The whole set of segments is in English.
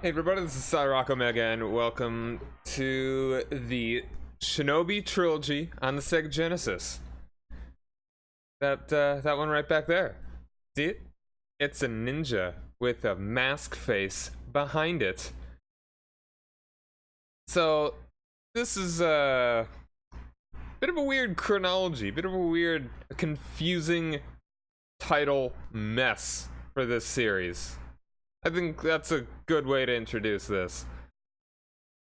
Hey everybody, this is Cyrock Omega, and welcome to the Shinobi Trilogy on the Sege Genesis. That one right back there. See it? It's a ninja with a mask face behind it. So, this is a bit of a weird chronology, bit of a weird, confusing title mess for this series. I think that's a good way to introduce this.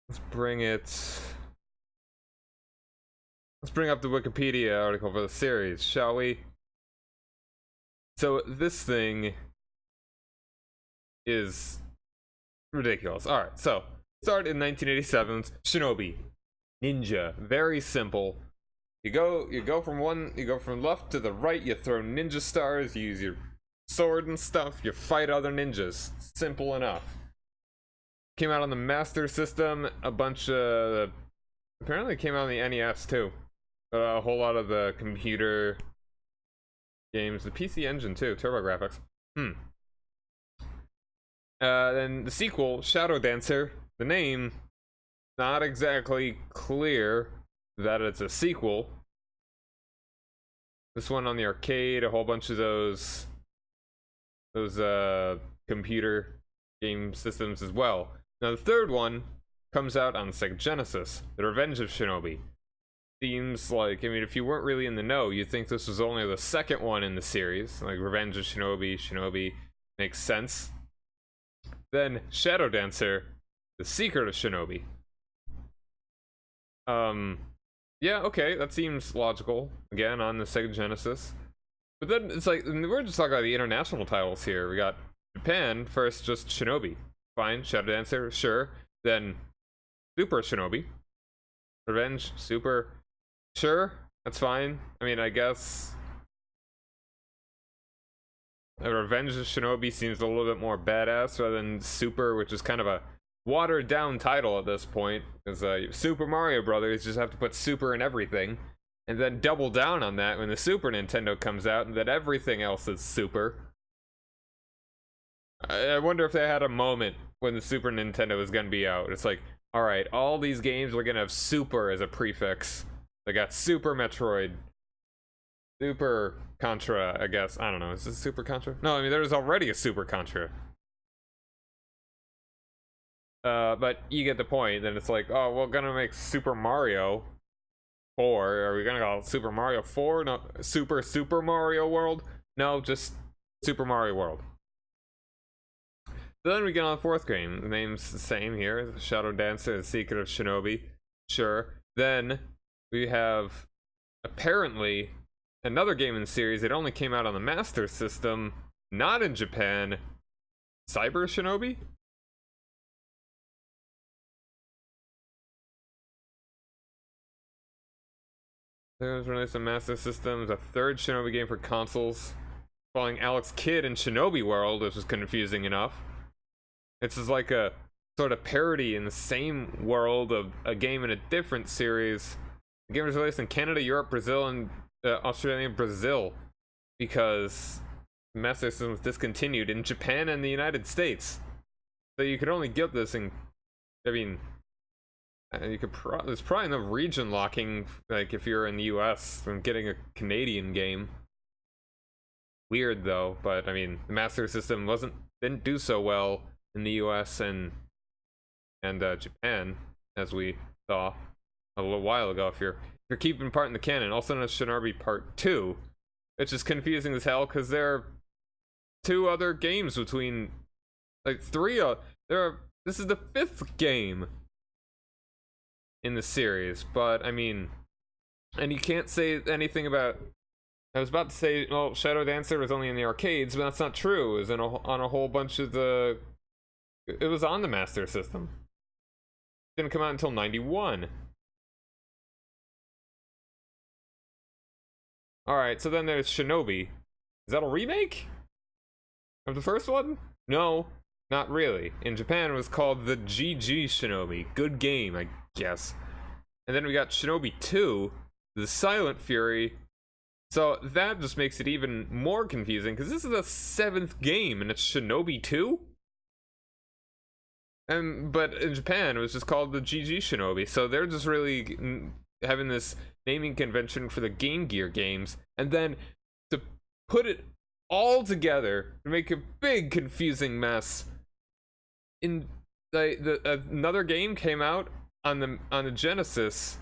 Let's bring up the Wikipedia article for the series, shall we? So this thing is ridiculous. Alright, so start in 1987, Shinobi. Ninja. Very simple. You go from left to the right, you throw ninja stars, you use your sword and stuff, you fight other ninjas. Simple enough. Came out on the Master System, a bunch of... apparently it came out on the NES too. A whole lot of the computer games, the PC Engine too, TurboGrafx. Then the sequel, Shadow Dancer, the name, not exactly clear that it's a sequel. This one on the arcade, a whole bunch of those computer game systems as well. Now the third one comes out on Sege Genesis, The Revenge of Shinobi. Seems like, I mean, if you weren't really in the know, you'd think this was only the second one in the series. Like Revenge of Shinobi makes sense. Then Shadow Dancer, The Secret of Shinobi. Yeah, okay, that seems logical. Again, on the Sega Genesis. But then it's like, we're just talking about the international titles here. We got Japan, first just Shinobi. Fine, Shadow Dancer, sure. Then Super Shinobi. Revenge, Super, sure, that's fine. I mean, I guess Revenge of Shinobi seems a little bit more badass rather than Super, which is kind of a watered down title at this point. Because Super Mario Brothers just have to put Super in everything. And then double down on that when the Super Nintendo comes out, and that everything else is Super. I wonder if they had a moment when the Super Nintendo was gonna be out. It's like, alright, all these games are gonna have Super as a prefix. They got Super Metroid, Super Contra, I guess. I don't know, is this Super Contra? No, I mean, there's already a Super Contra. But you get the point, then it's like, oh, we're gonna make Super Mario 4. Are we gonna call it Super Mario 4? No, Super Mario World? No, just Super Mario World. Then we get on the fourth game. The name's the same here, Shadow Dancer, The Secret of Shinobi. Sure. Then we have apparently another game in the series. It only came out on the Master System, not in Japan. Cyber Shinobi? It was released on Master Systems, a third Shinobi game for consoles, following Alex Kidd in Shinobi World, which was confusing enough. It's just like a sort of parody in the same world of a game in a different series. The game was released in Canada, Europe, Brazil, and Australia and Brazil, because the Master System was discontinued in Japan and the United States. So you could only get this in, I mean, you could there's probably no region locking, like if you're in the US from getting a Canadian game. Weird though, but I mean, the Master System didn't do so well in the US and Japan, as we saw a little while ago. If you're keeping part in the canon, also known as Shinobi Part 2, which is confusing as hell because there are two other games between, like this is the fifth game in the series, but I mean, and you can't say anything about, I was about to say, well, Shadow Dancer was only in the arcades, but that's not true. It was on a whole bunch of it was on the Master System. It didn't come out until 91. Alright, so then there's Shinobi. Is that a remake of the first one? No, not really. In Japan, it was called the GG Shinobi. Good game, I guess. And then we got Shinobi 2, The Silent Fury. So that just makes it even more confusing, because this is the 7th game, and it's Shinobi 2? And but in Japan, it was just called the GG Shinobi. So they're just really having this naming convention for the Game Gear games, and then to put it all together to make a big confusing mess. In another game came out on the Genesis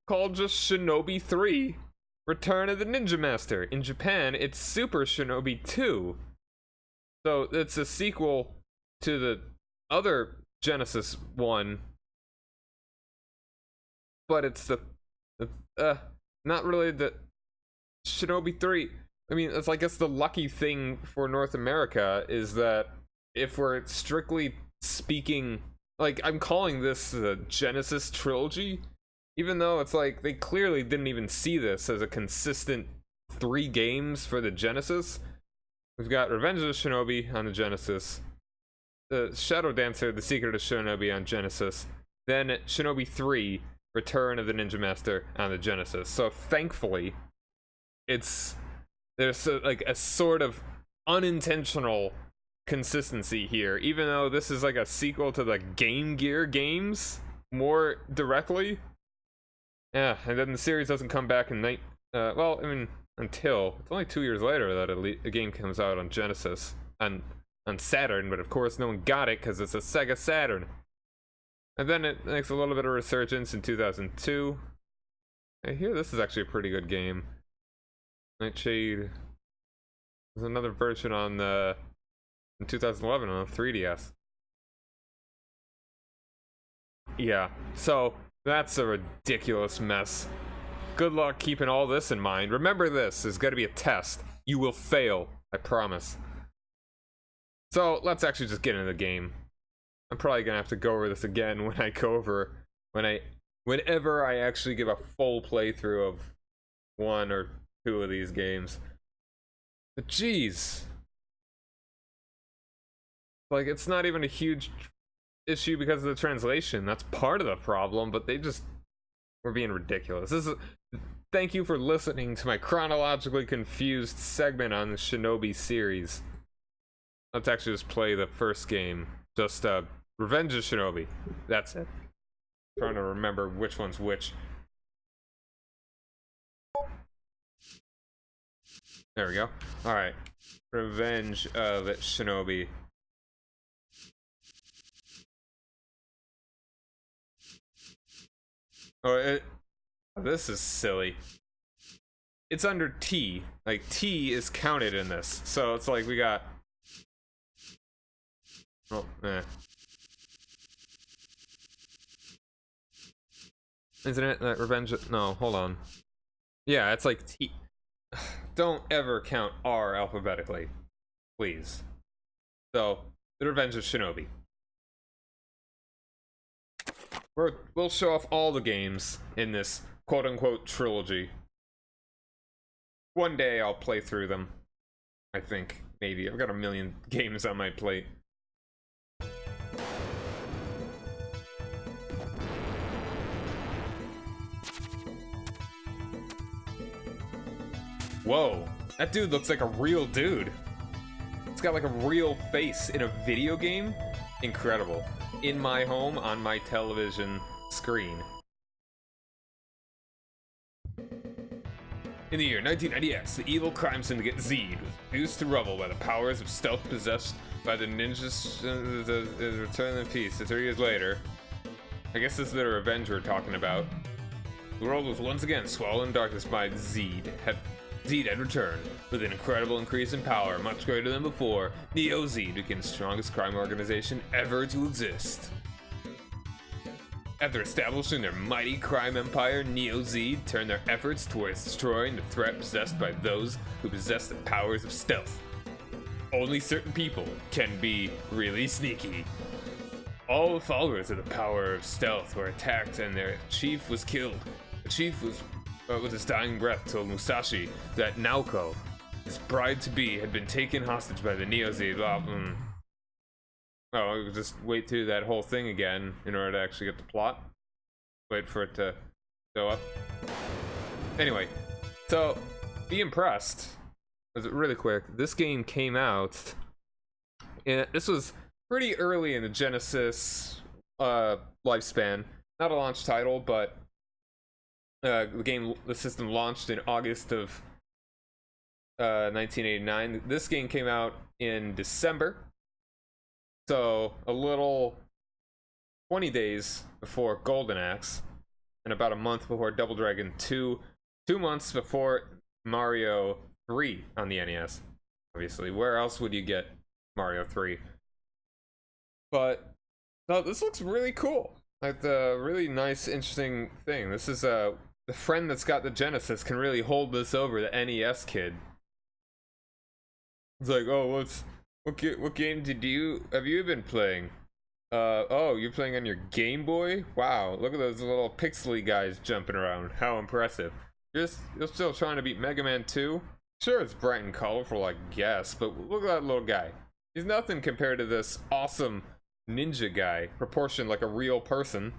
called just Shinobi 3, Return of the Ninja Master. In Japan, it's Super Shinobi 2. So it's a sequel to the other Genesis one, but it's the not really the Shinobi 3. I mean, it's like, it's the lucky thing for North America is that if we're strictly speaking, like, I'm calling this the Genesis Trilogy, even though it's like they clearly didn't even see this as a consistent 3 games for the Genesis. We've got Revenge of the Shinobi on the Genesis, the Shadow Dancer, The Secret of Shinobi on Genesis, then Shinobi 3, Return of the Ninja Master on the Genesis. So thankfully, there's like a sort of unintentional consistency here, even though this is like a sequel to the Game Gear games more directly. Yeah, and then the series doesn't come back in well, I mean, until it's only 2 years later that a game comes out on Genesis on Saturn, but of course no one got it because it's a Sega Saturn. And then it makes a little bit of resurgence in 2002. I hear this is actually a pretty good game. Nightshade. There's another version on in 2011 on the 3DS. Yeah, so that's a ridiculous mess. Good luck keeping all this in mind. Remember, this is going to be a test. You will fail, I promise. So let's actually just get into the game. I'm probably gonna have to go over this again when I go over whenever I actually give a full playthrough of 1 or 2 of these games. But geez, like, it's not even a huge issue because of the translation. That's part of the problem, but they just were being ridiculous. Thank you for listening to my chronologically confused segment on the Shinobi series. Let's actually just play the first game. Just Revenge of Shinobi. That's it. I'm trying to remember which one's which. There we go. Alright. Revenge of Shinobi. Oh, this is silly. It's under T. Like, T is counted in this. So it's like we got... Oh, eh. Isn't it that Revenge? No, hold on. Yeah, it's like T. Don't ever count R alphabetically, please. So, the Revenge of Shinobi. We'll show off all the games in this quote-unquote trilogy. One day I'll play through them. I think, maybe. I've got a million games on my plate. Whoa, that dude looks like a real dude. It's got like a real face in a video game. Incredible. In my home, on my television screen. In the year 1990X, the evil crime syndicate Zeed was reduced to rubble by the powers of stealth possessed by the ninjas. The return of peace. 3 years later, I guess this is the revenge we're talking about. The world was once again swallowed in darkness by Zeed. Zeed had returned with an incredible increase in power, much greater than before. Neo Zeed became the strongest crime organization ever to exist. After establishing their mighty crime empire, Neo Zeed turned their efforts towards destroying the threat possessed by those who possess the powers of stealth. Only certain people can be really sneaky. All the followers of the power of stealth were attacked and their chief was killed. The chief was, with his dying breath, told Musashi that Naoko, his bride-to-be, had been taken hostage by the Neo Zeed. Oh, I'll just wait through that whole thing again in order to actually get the plot. Wait for it to show up. Anyway, so be impressed. Really quick, this game came out. This was pretty early in the Genesis lifespan. Not a launch title, but the system launched in August of 1989. This game came out in December, so a little 20 days before Golden Axe, and about a month before Double Dragon 2, 2 months before Mario 3 on the NES. Obviously, where else would you get Mario 3? But no, this looks really cool. Like the really nice, interesting thing. This is the friend that's got the Genesis can really hold this over the NES kid. It's like, oh, what game have you been playing? Oh, you're playing on your Game Boy? Wow, look at those little pixely guys jumping around. How impressive. You're still trying to beat Mega Man 2? Sure, it's bright and colorful, I guess, but look at that little guy. He's nothing compared to this awesome ninja guy, proportioned like a real person.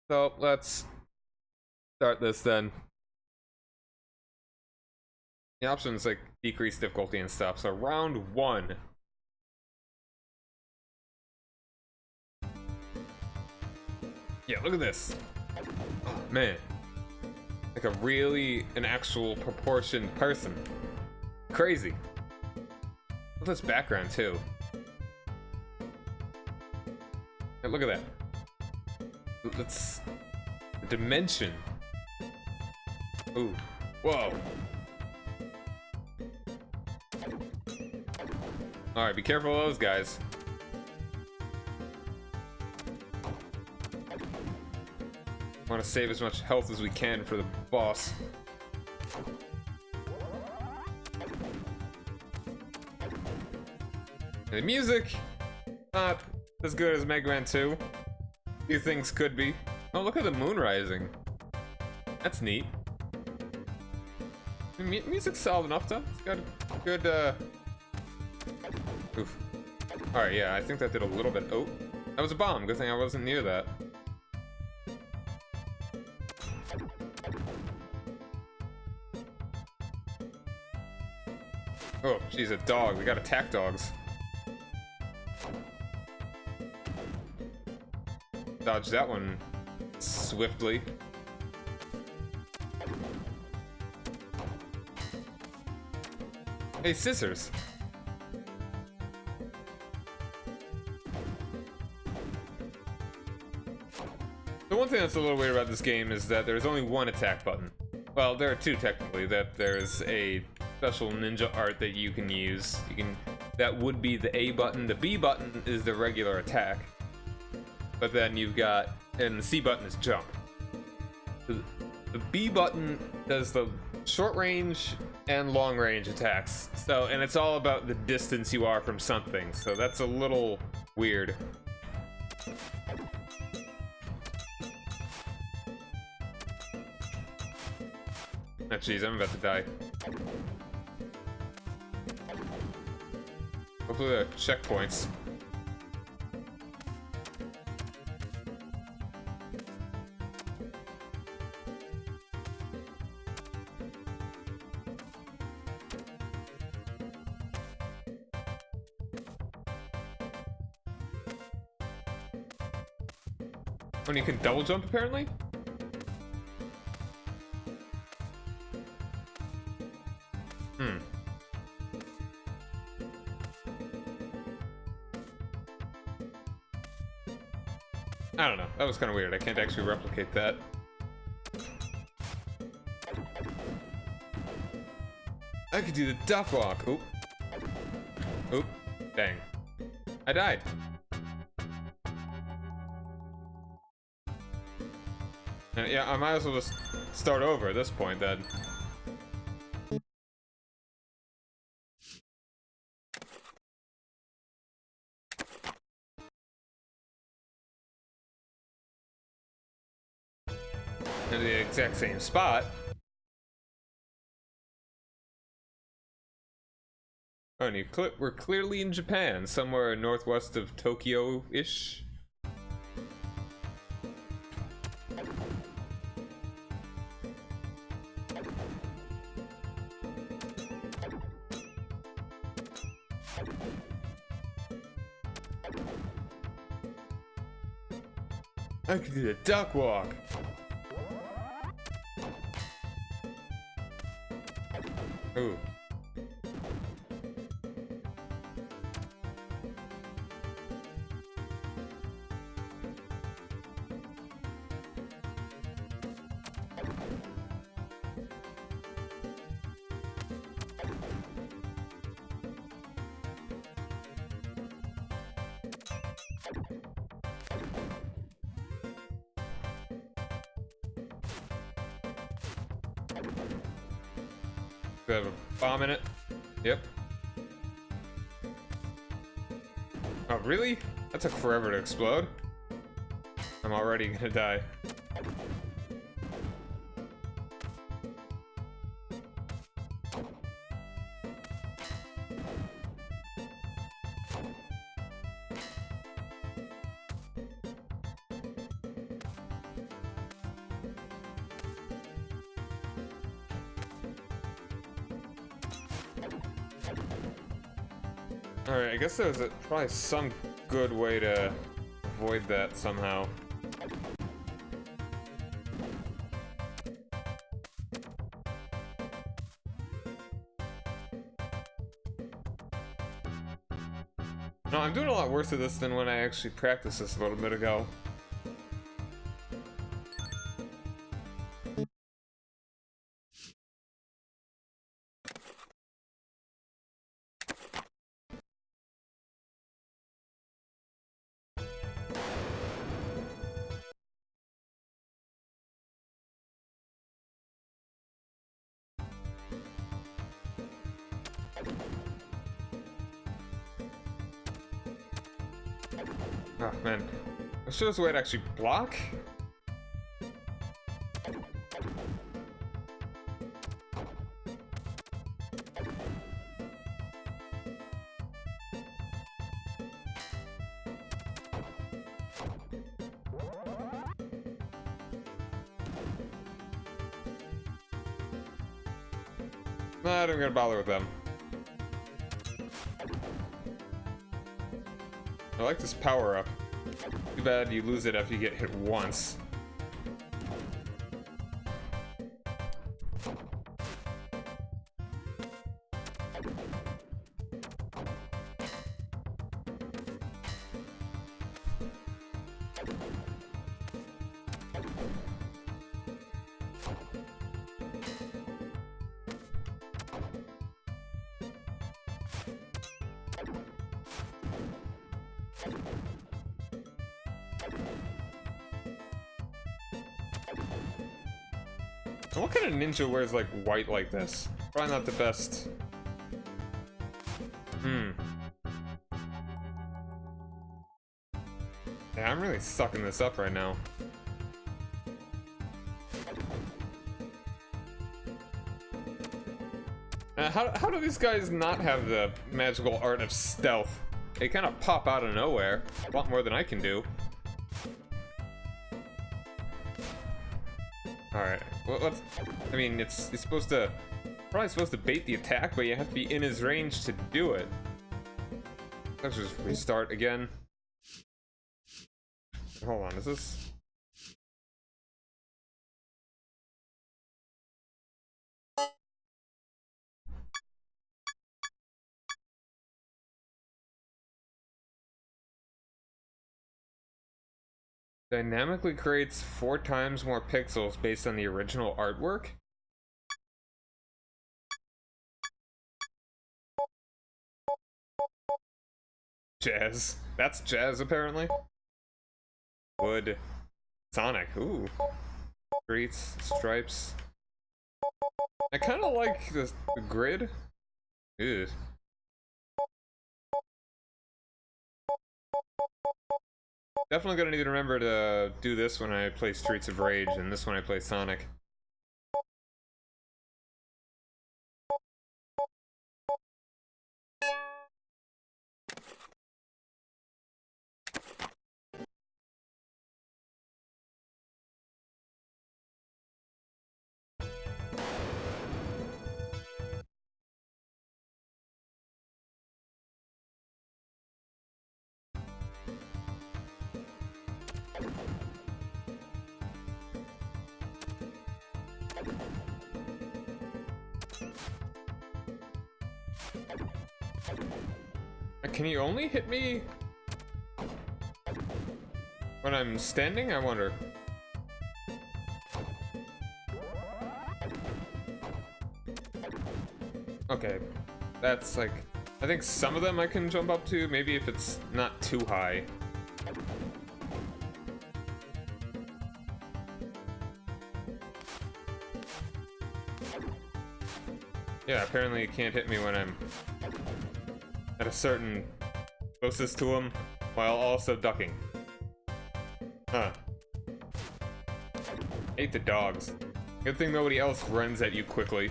So, let's start this then. The options like decrease difficulty and stuff. So, round 1. Yeah, look at this. Oh, man. Like an actual proportioned person. Crazy. Look at this background too. Hey, look at that. Let's the dimension. Ooh. Whoa. Alright, be careful of those guys. Want to save as much health as we can for the boss. The music, not as good as Mega Man 2. A few things could be. Oh, look at the moon rising. That's neat. The music's solid enough though. It's got a good, oof. Alright, yeah, I think that did a little bit. Oh, that was a bomb. Good thing I wasn't near that. Oh, she's a dog. We got attack dogs. Dodge that one swiftly. Hey, scissors. The one thing that's a little weird about this game is that there's only one attack button. Well, there are two technically. That there's a special ninja art that you can use. That would be the A button. The B button is the regular attack. But then you've got, and the C button is jump. The B button does the short range and long range attacks. So, and it's all about the distance you are from something. So that's a little weird. Oh, jeez, I'm about to die. Hopefully there are checkpoints. When you can double jump, apparently? I don't know. That was kind of weird. I can't actually replicate that. I could do the duck walk. Oop. Oop. Dang. I died. Yeah, I might as well just start over at this point then. In the exact same spot. Oh, and we're clearly in Japan, somewhere northwest of Tokyo-ish. I can do the duck walk. Ooh. We have a bomb in it. Yep. Oh, really? That took forever to explode. I'm already gonna die. Alright, I guess there's probably some good way to avoid that somehow. No, I'm doing a lot worse at this than when I actually practiced this a little bit ago. Oh man, it shows a way to actually block. Not even gonna bother with them. I like this power up. Too bad you lose it after you get hit once. What kind of ninja wears like white like this? Probably not the best. Yeah, I'm really sucking this up right now. How do these guys not have the magical art of stealth? They kind of pop out of nowhere. A lot more than I can do. Alright, well, I mean, it's supposed to... Probably supposed to bait the attack, but you have to be in his range to do it. Let's just restart again. Hold on, is this... Dynamically creates 4 times more pixels based on the original artwork? Jazz. That's jazz, apparently. Wood. Sonic. Ooh. Streets. Stripes. I kind of like the grid. Ew. Definitely gonna need to remember to do this when I play Streets of Rage, and this when I play Sonic. Can you only hit me when I'm standing? I wonder. Okay, that's like, I think some of them I can jump up to, maybe if it's not too high. Yeah, apparently it can't hit me when I'm at a certain closest to him, while also ducking. Huh. Hate the dogs. Good thing nobody else runs at you quickly.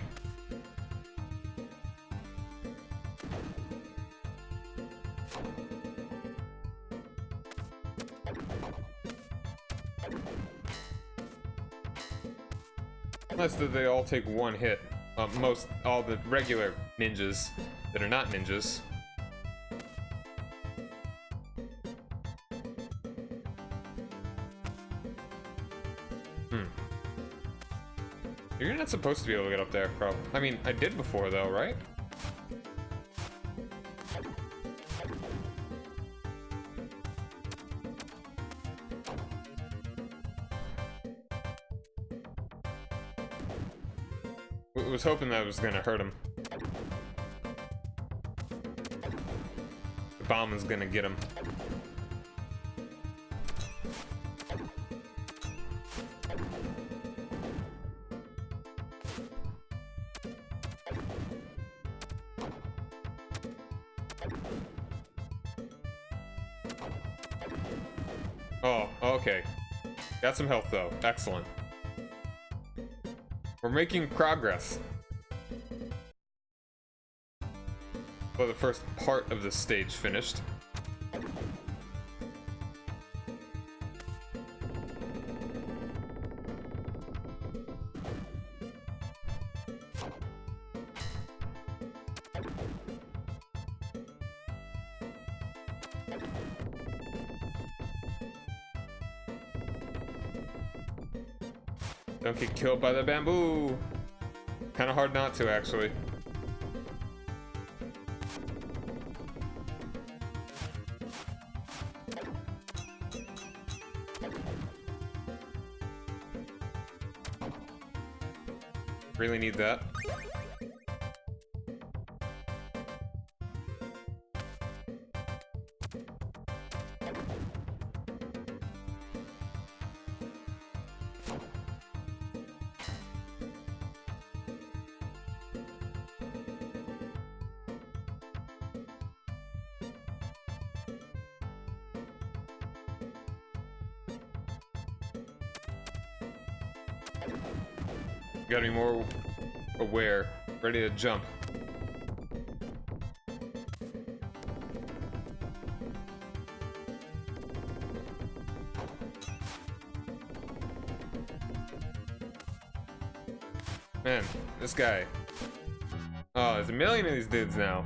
Unless they all take one hit. All the regular ninjas that are not ninjas. You're not supposed to be able to get up there, probably. I mean, I did before, though, right? I was hoping that was gonna hurt him. The bomb is gonna get him. Oh, okay. Got some health, though. Excellent. We're making progress. Well, the first part of this stage finished. Don't get killed by the bamboo. Kind of hard not to, actually. Really need that. Gotta be more aware. Ready to jump. Man, this guy. Oh, there's a million of these dudes now.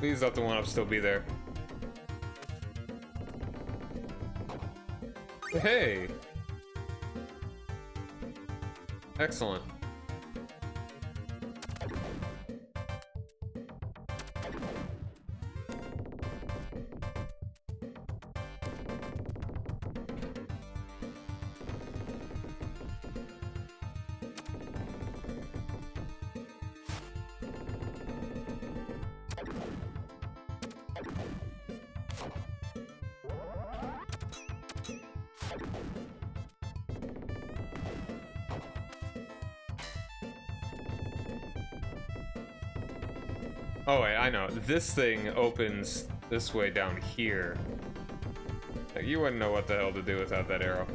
Please let the one-up still be there. Hey! Excellent. Oh wait, I know. This thing opens this way down here. Like, you wouldn't know what the hell to do without that arrow.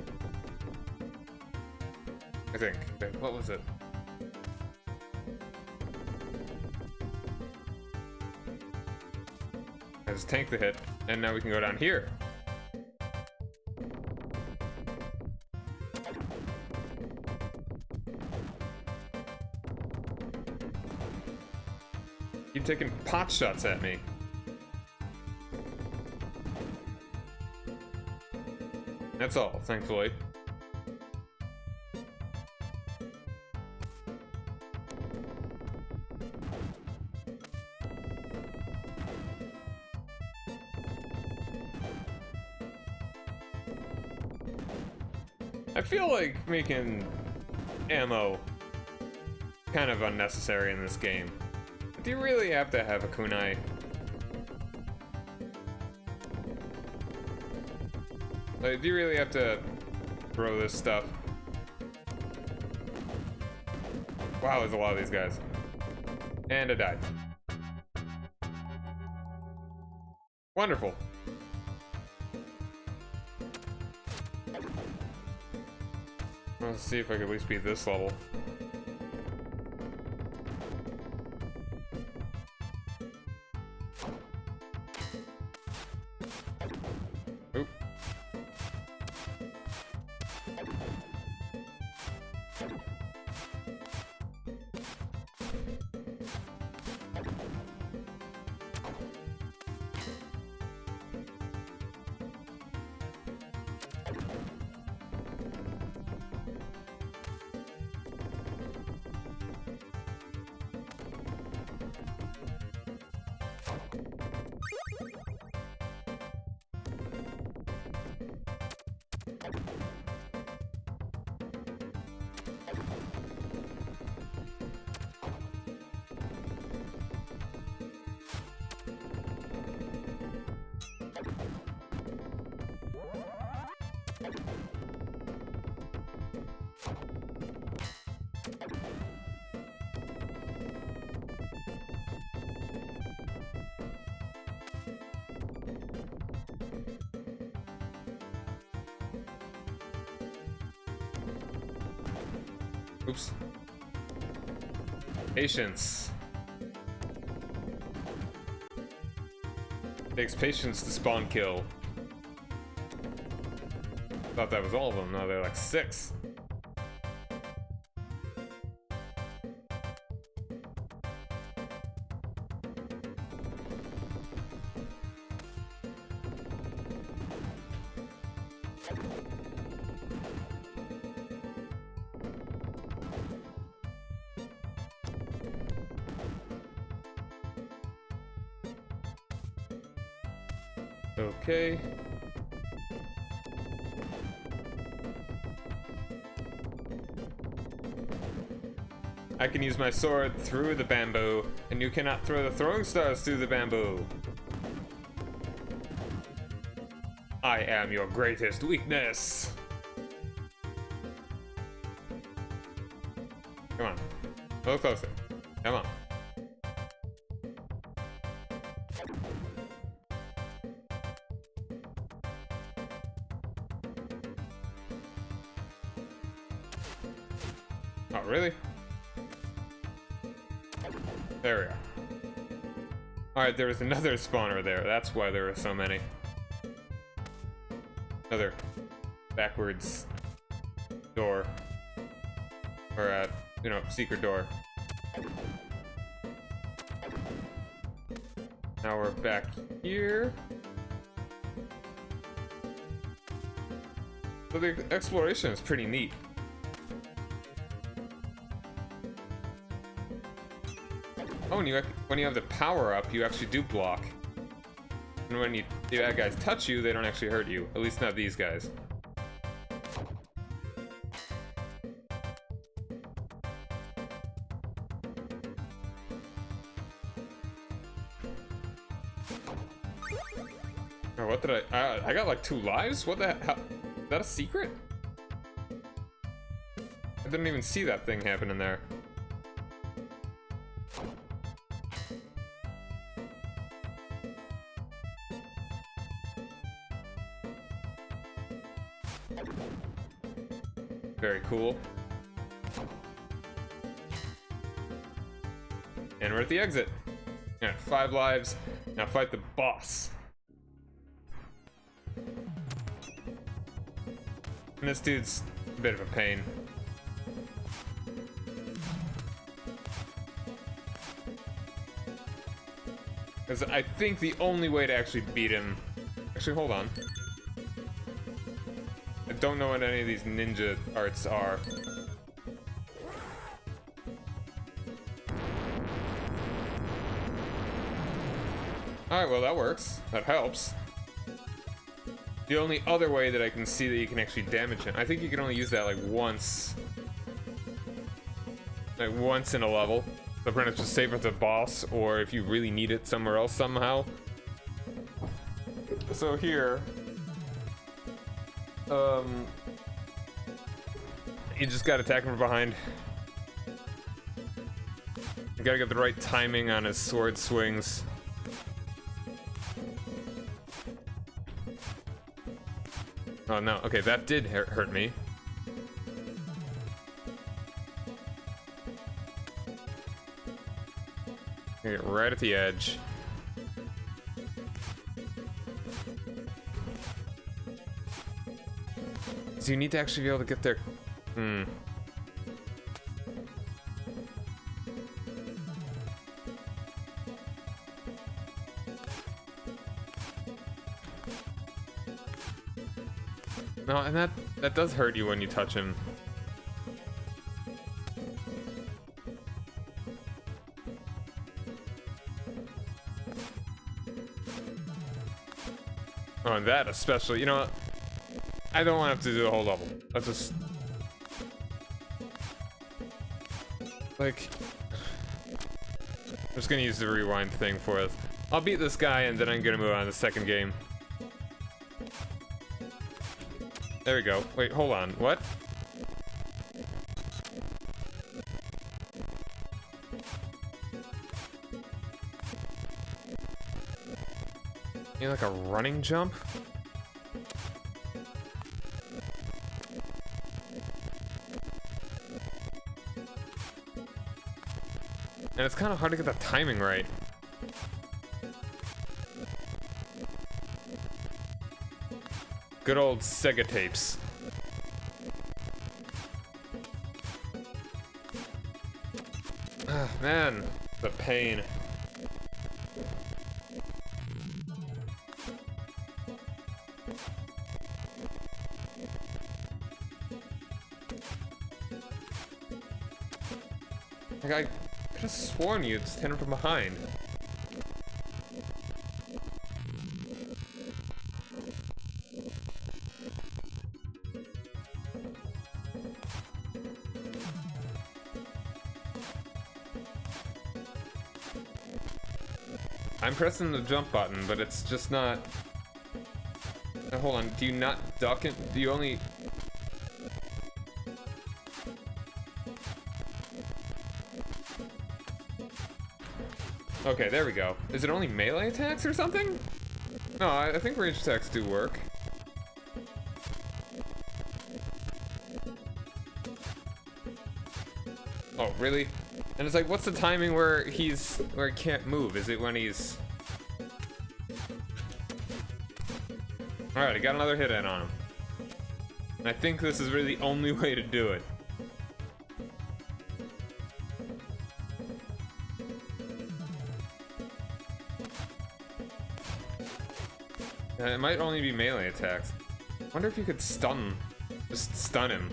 I think. Wait, what was it? I just tanked the hit, and now we can go down here. Keep taking pot shots at me. That's all, thankfully. I feel like making ammo kind of unnecessary in this game. Do you really have to have a kunai? Like, do you really have to throw this stuff? Wow, there's a lot of these guys. And I died. Wonderful. Let's see if I can at least beat this level. Oop. Oops. Patience. Takes patience to spawn kill. Thought that was all of them. No, they're like 6. Okay. I can use my sword through the bamboo, and you cannot throw the throwing stars through the bamboo. I am your greatest weakness. Come on. A little closer. Come on. Oh, really? There we are. Alright, there was another spawner there. That's why there were so many. Another backwards door. Or, you know, secret door. Now we're back here. So the exploration is pretty neat. Oh, and when you have the power up, you actually do block. And when the bad guys touch you, they don't actually hurt you. At least not these guys. Oh, what did I got like 2 lives? What the hell? Is that a secret? I didn't even see that thing happening there. Very cool. And we're at the exit. Yeah, 5 lives. Now fight the boss. And this dude's a bit of a pain. Because I think the only way to actually beat him... Actually, hold on. I don't know what any of these ninja arts are. Alright, well that works. That helps. The only other way that I can see that you can actually damage him... I think you can only use that like once. Like once in a level. So pretty much just save with the boss, or if you really need it somewhere else somehow. So here... you just gotta attack him from behind. You gotta get the right timing on his sword swings. Oh no, okay, that did hurt me. Get right at the edge. So you need to actually be able to get there. No, and that does hurt you when you touch him. Oh, and that especially, you know what? I don't want to have to do the whole level. Let's just... Like... I'm just gonna use the rewind thing for us. I'll beat this guy and then I'm gonna move on to the second game. There we go. Wait, hold on. What? You like a running jump? And it's kind of hard to get the timing right. Good old Sega tapes. Ah, man, the pain. Like, I could have sworn you'd stand him from behind. I'm pressing the jump button, but it's just not... Now, hold on, do you not duck it? Do you only... Okay, there we go. Is it only melee attacks or something? No, I think range attacks do work. Oh, really? And it's like, what's the timing where he can't move? Is it when he's... Alright, I got another hit in on him. And I think this is really the only way to do it. And it might only be melee attacks. I wonder if you could just stun him.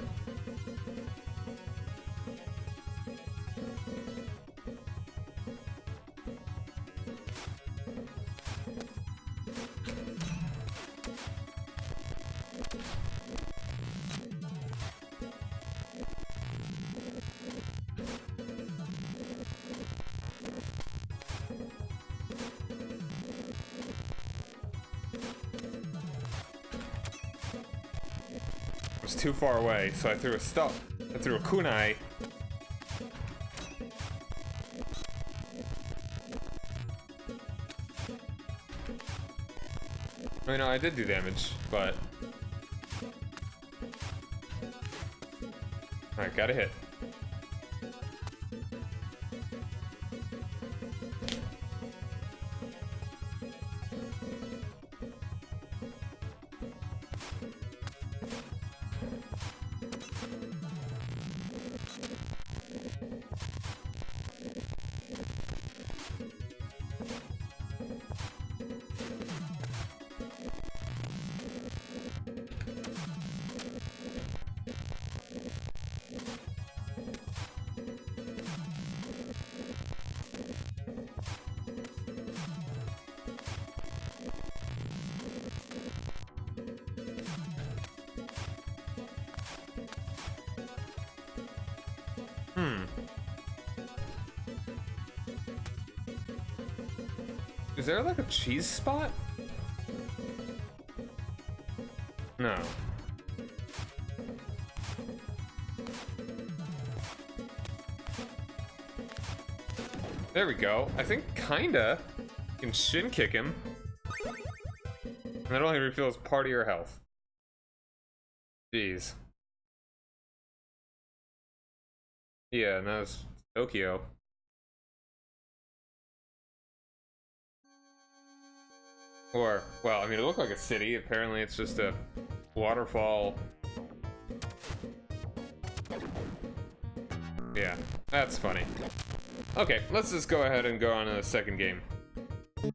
Was too far away, so I threw a I threw a kunai. I know I did do damage, but... Alright, got a hit. Is there like a cheese spot? No. There we go. I think kinda can shin kick him. And that only refills part of your health. Jeez. Yeah, and that was Tokyo. Or, well, I mean, it looked like a city. Apparently, it's just a waterfall. Yeah, that's funny. Okay, let's just go ahead and go on to the second game.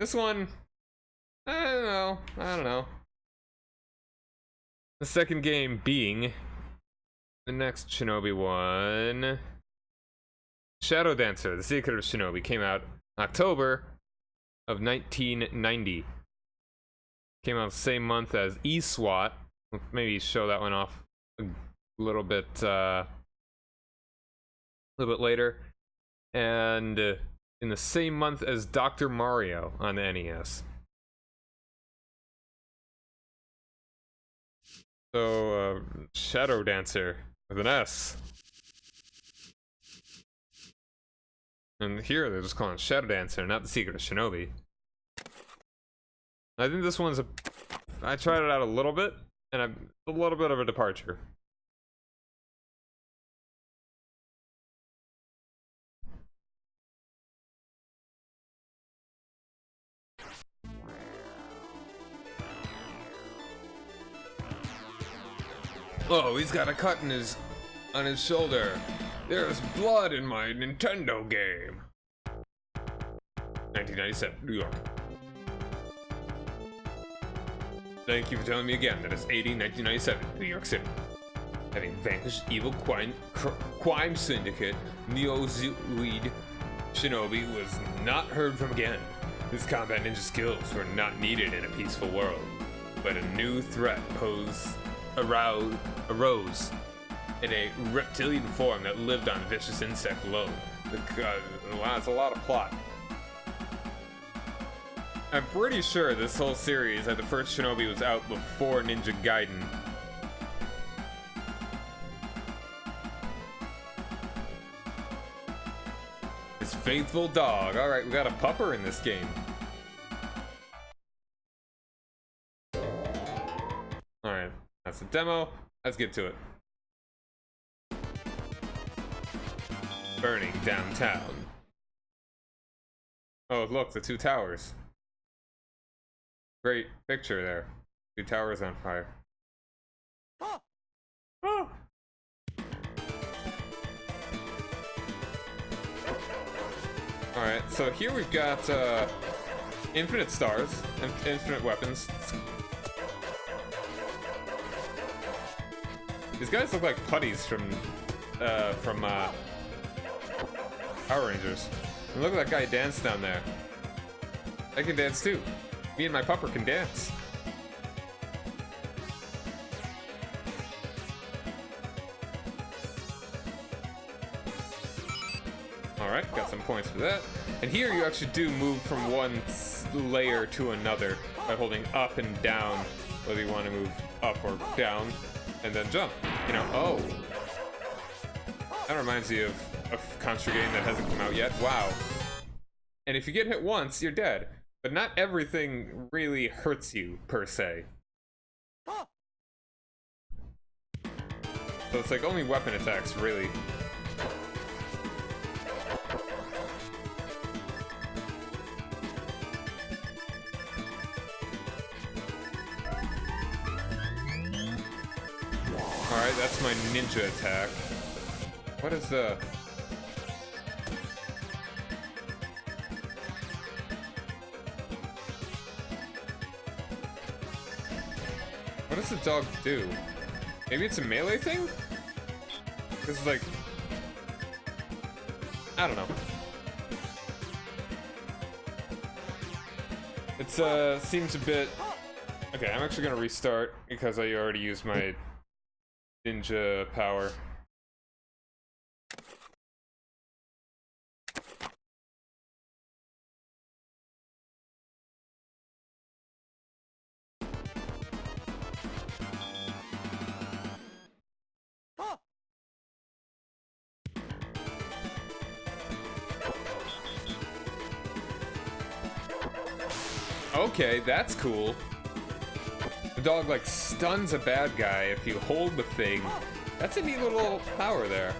This one, I don't know. The second game being the next Shinobi one. Shadow Dancer, The Secret of Shinobi, came out October of 1990. Came out the same month as E-SWAT. Maybe show that one off a little bit later. And in the same month as Dr. Mario on the NES. So, Shadow Dancer with an S. And here they're just calling it Shadow Dancer, not The Secret of Shinobi. I think this one's I tried it out a little bit, and a little bit of a departure. Oh, he's got a cut on his shoulder. There's blood in my Nintendo game. 1997, New York. Thank you for telling me again that it's 1997, New York City. Having vanquished evil crime syndicate, Zeed, Shinobi was not heard from again. His combat ninja skills were not needed in a peaceful world, but a new threat arose in a reptilian form that lived on vicious insect alone. Wow, it's a lot of plot. I'm pretty sure this whole series, the first Shinobi was out before Ninja Gaiden. His faithful dog. Alright, we got a pupper in this game. Alright, that's the demo. Let's get to it. Burning downtown. Oh, look, the two towers. Great picture there. Two towers on fire. Oh. Oh. Alright, so here we've got infinite stars and infinite weapons. These guys look like putties from Power Rangers. And look at that guy dance down there. I can dance too. Me and my pupper can dance. Alright, got some points for that. And here you actually do move from one layer to another by holding up and down, whether you want to move up or down, and then jump. You know, oh. That reminds me of a Contra game that hasn't come out yet. Wow. And if you get hit once, you're dead. But not everything really hurts you, per se. So it's like only weapon attacks, really. Alright, that's my ninja attack. What is the... What does the dog do? Maybe it's a melee thing? This is like... I don't know. It's, seems a bit... Okay, I'm actually gonna restart because I already used my ninja power. Okay, that's cool. The dog, like, stuns a bad guy if you hold the thing. That's a neat little power there.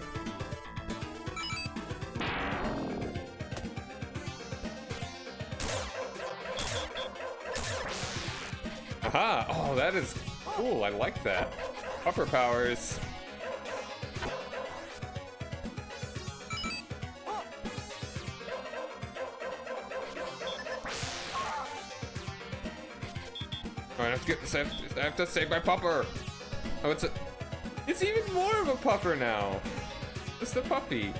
Aha! Oh, that is cool. I like that. Upper powers. Alright, I have to get this. I have to save my pupper. Oh, it's even more of a pupper now. It's the puppy.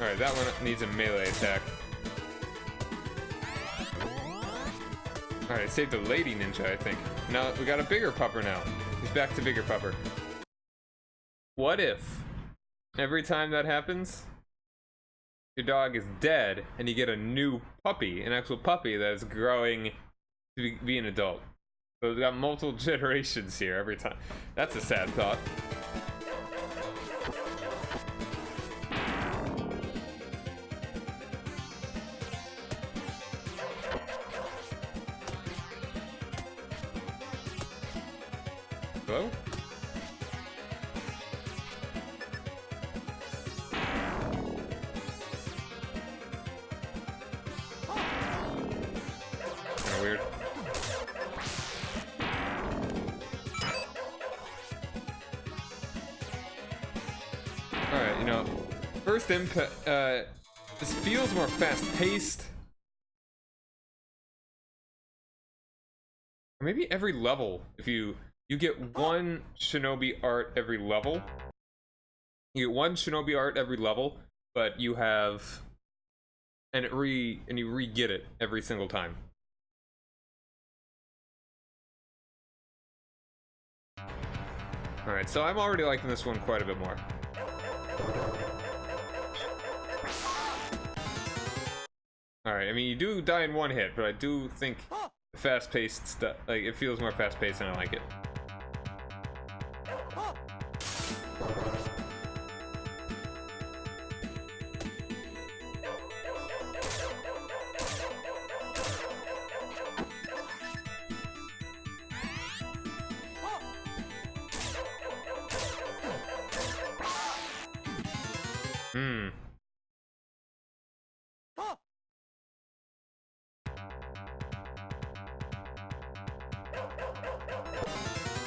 Alright, that one needs a melee attack. Alright, saved the lady ninja, I think. Now we got a bigger pupper now. He's back to bigger pupper. What if every time that happens, your dog is dead and you get a new puppy, an actual puppy that is growing to be an adult? So we've got multiple generations here every time. That's a sad thought. Hello? Kinda weird. Alright, you know, first impact, this feels more fast-paced. Or maybe every level, if you get one Shinobi art every level. You get one Shinobi art every level, but you have, and you re-get it every single time. Alright, so I'm already liking this one quite a bit more. Alright, I mean, you do die in one hit, but I do think the fast-paced stuff, like, it feels more fast-paced and I like it.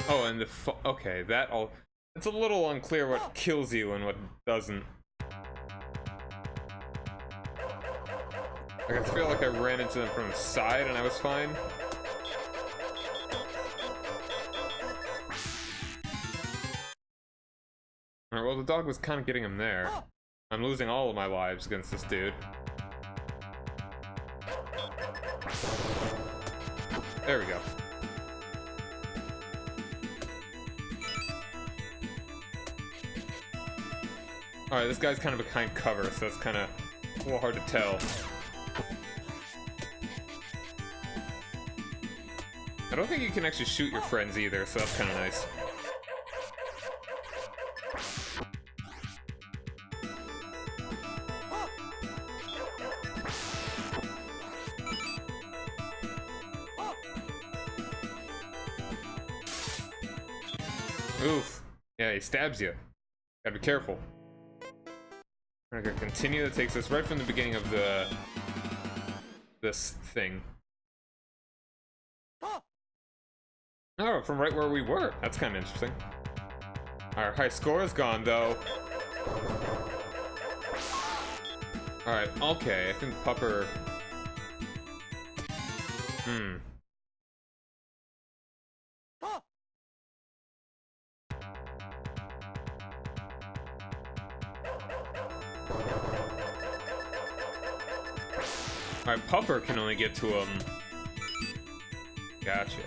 Oh, and the okay, it's a little unclear what kills you and what doesn't. I feel like I ran into them from the side and I was fine. Alright, well, the dog was kind of getting him there. I'm losing all of my lives against this dude. There we go. Alright, this guy's kind of behind cover, so that's kind of a little hard to tell. I don't think you can actually shoot your friends either, so that's kind of nice. Oof. Yeah, he stabs you. Gotta be careful. We're gonna continue. That takes us right from the beginning of this thing. Oh, from right where we were. That's kind of interesting. Our high score is gone, though. Alright, okay. I think Pupper... Alright, Pupper can only get to him. Gotcha.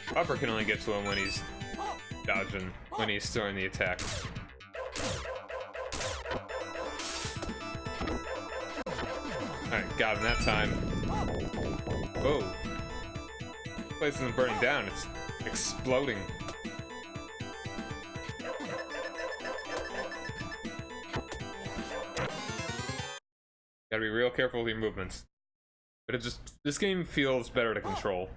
Pupper can only get to him when he's dodging, when he's throwing the attack. Alright, got him that time. Whoa. place isn't burning down, it's exploding. Gotta be real careful with your movements. But this game feels better to control.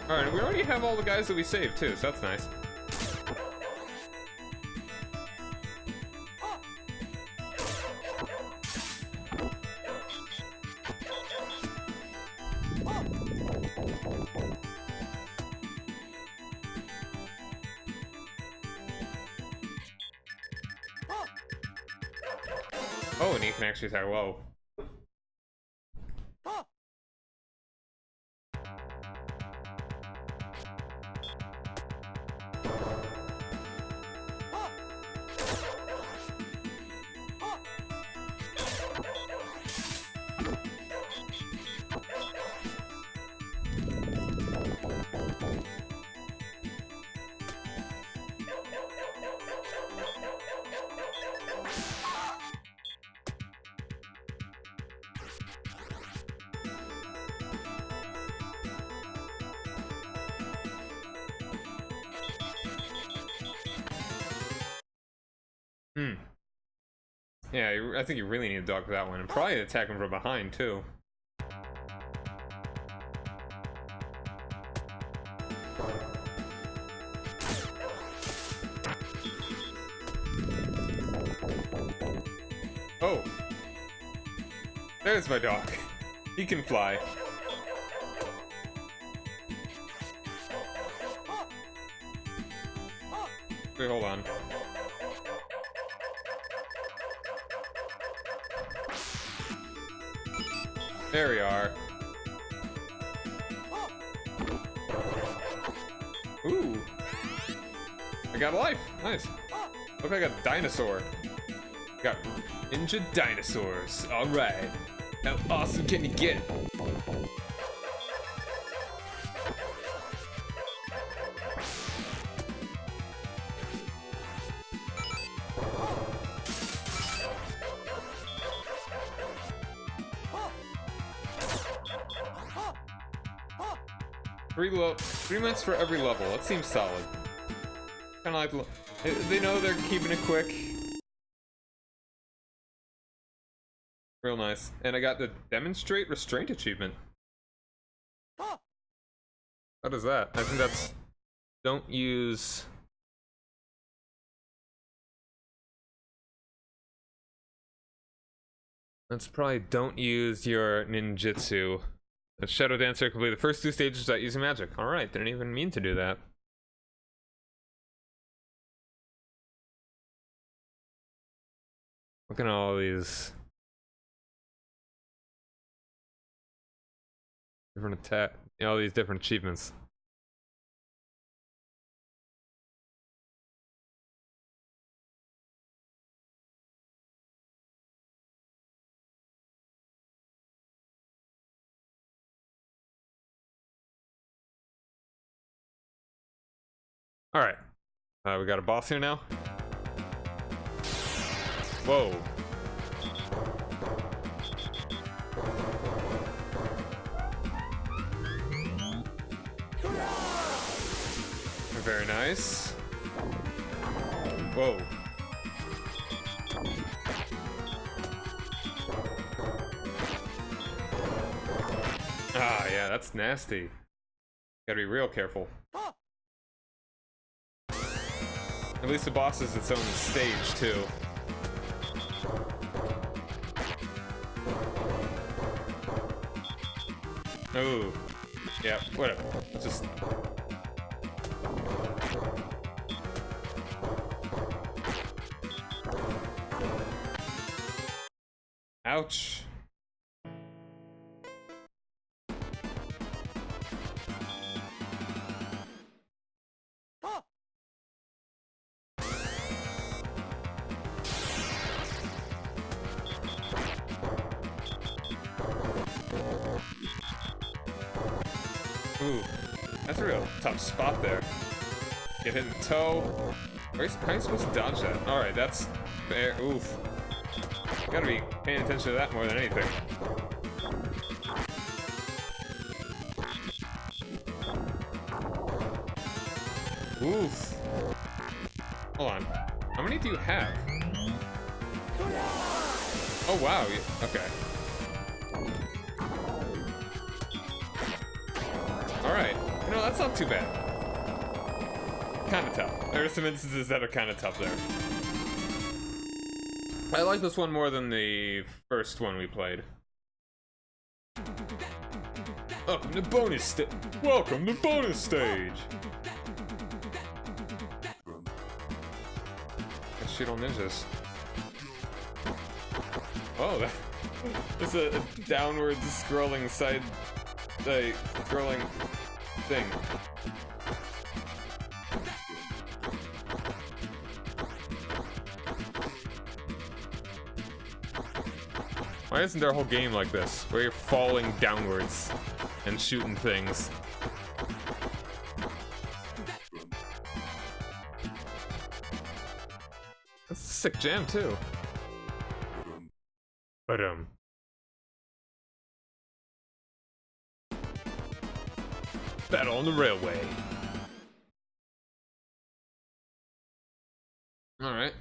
Alright, we already have all the guys that we saved too, so that's nice. Oh, and he can actually attack low. Yeah, I think you really need a dog for that one. And probably attack him from behind, too. Oh! There's my dog. He can fly. Wait, hold on. There we are. Ooh. I got a life. Nice. Look like a dinosaur. Got ninja dinosaurs. Alright. How awesome can you get? Three months for every level. That seems solid. Kind of like they know they're keeping it quick. Real nice. And I got the demonstrate restraint achievement. What is that? I think that's don't use. That's probably don't use your ninjutsu. The Shadow Dancer completed the first 2 stages without using magic. Alright, didn't even mean to do that. Look at all these different attack, all these different achievements. Alright. We got a boss here now. Whoa. Very nice. Whoa. Ah, yeah, that's nasty. Gotta be real careful. At least the boss is its own stage, too. Oh. Yeah, whatever. Just... Ouch. Ooh, that's a real tough spot there. Get hit in the toe. How are you supposed to dodge that? Alright, that's fair. Oof. Gotta be paying attention to that more than anything. Oof. Hold on. How many do you have? Oh wow, okay. Alright. You know, that's not too bad. Kinda tough. There are some instances that are kinda tough there. I like this one more than the first one we played. Welcome to bonus stage. Welcome to bonus stage. Let's shoot on ninjas. Oh, that's a downward scrolling side, scrolling thing. Why isn't there a whole game like this, where you're falling downwards and shooting things? That's a sick jam, too. Battle on the railway. Alright.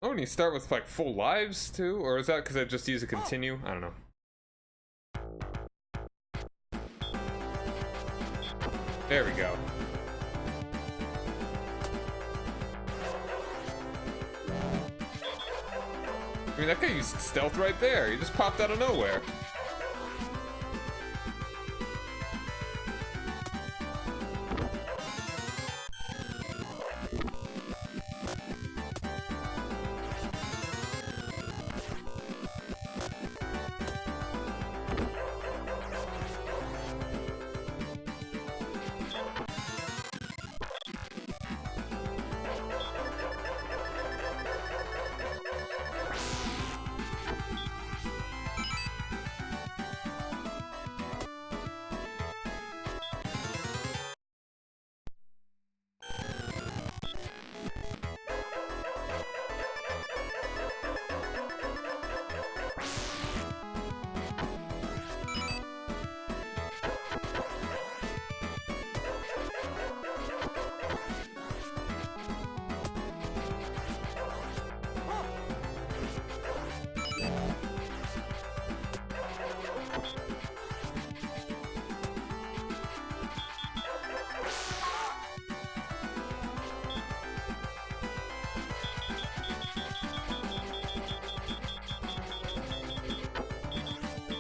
Oh, and you start with like full lives too? Or is that because I just use a continue? I don't know. There we go. I mean, that guy used stealth right there. He just popped out of nowhere.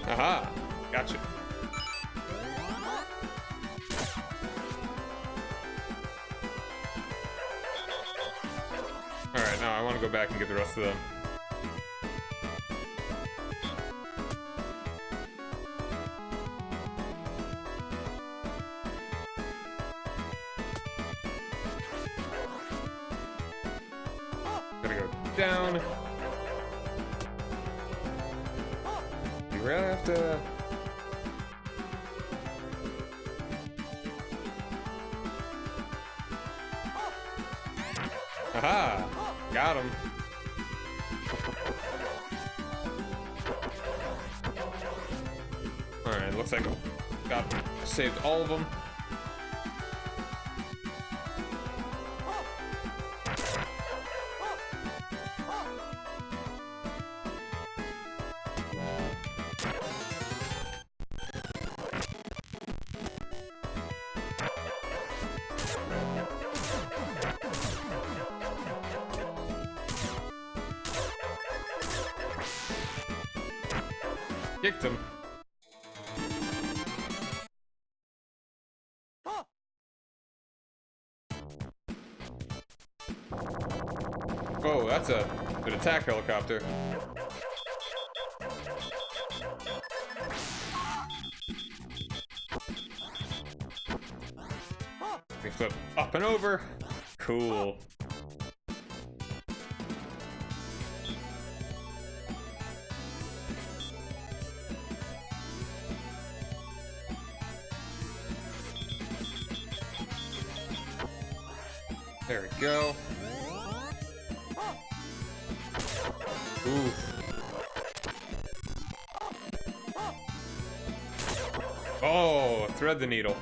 Aha! Gotcha. Alright, now I want to go back and get the rest of them. Gotta go down. You really have to... Aha! Got him. Alright, looks like I got saved all of them. Kicked him. Oh, that's a good attack helicopter. We flip up and over. Cool. There we go. Oof. Oh, thread the needle.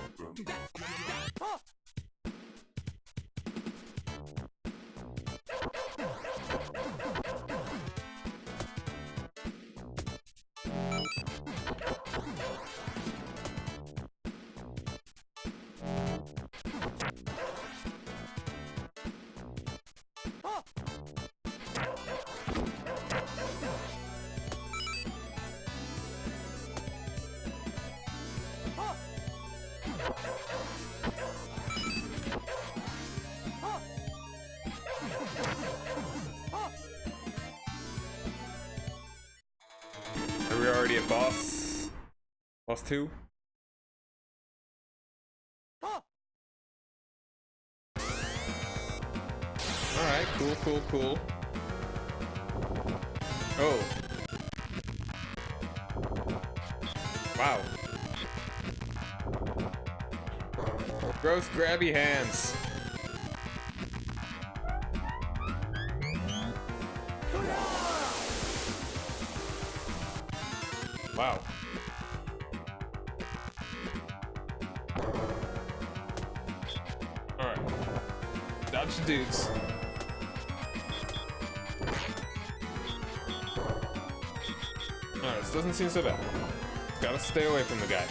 Are we already at boss? Boss 2? Alright, cool. Oh. Wow. Gross grabby hands. Wow. Alright. Dodge the dudes. Alright, this doesn't seem so bad. Gotta stay away from the guy.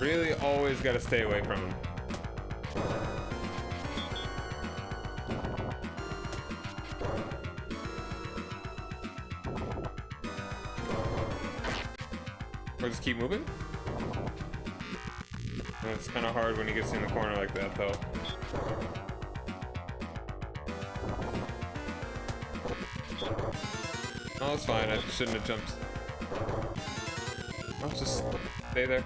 Really always gotta stay away from him. Or just keep moving? It's kind of hard when he gets in the corner like that, though. Oh, it's fine. I shouldn't have jumped. I'll just stay there.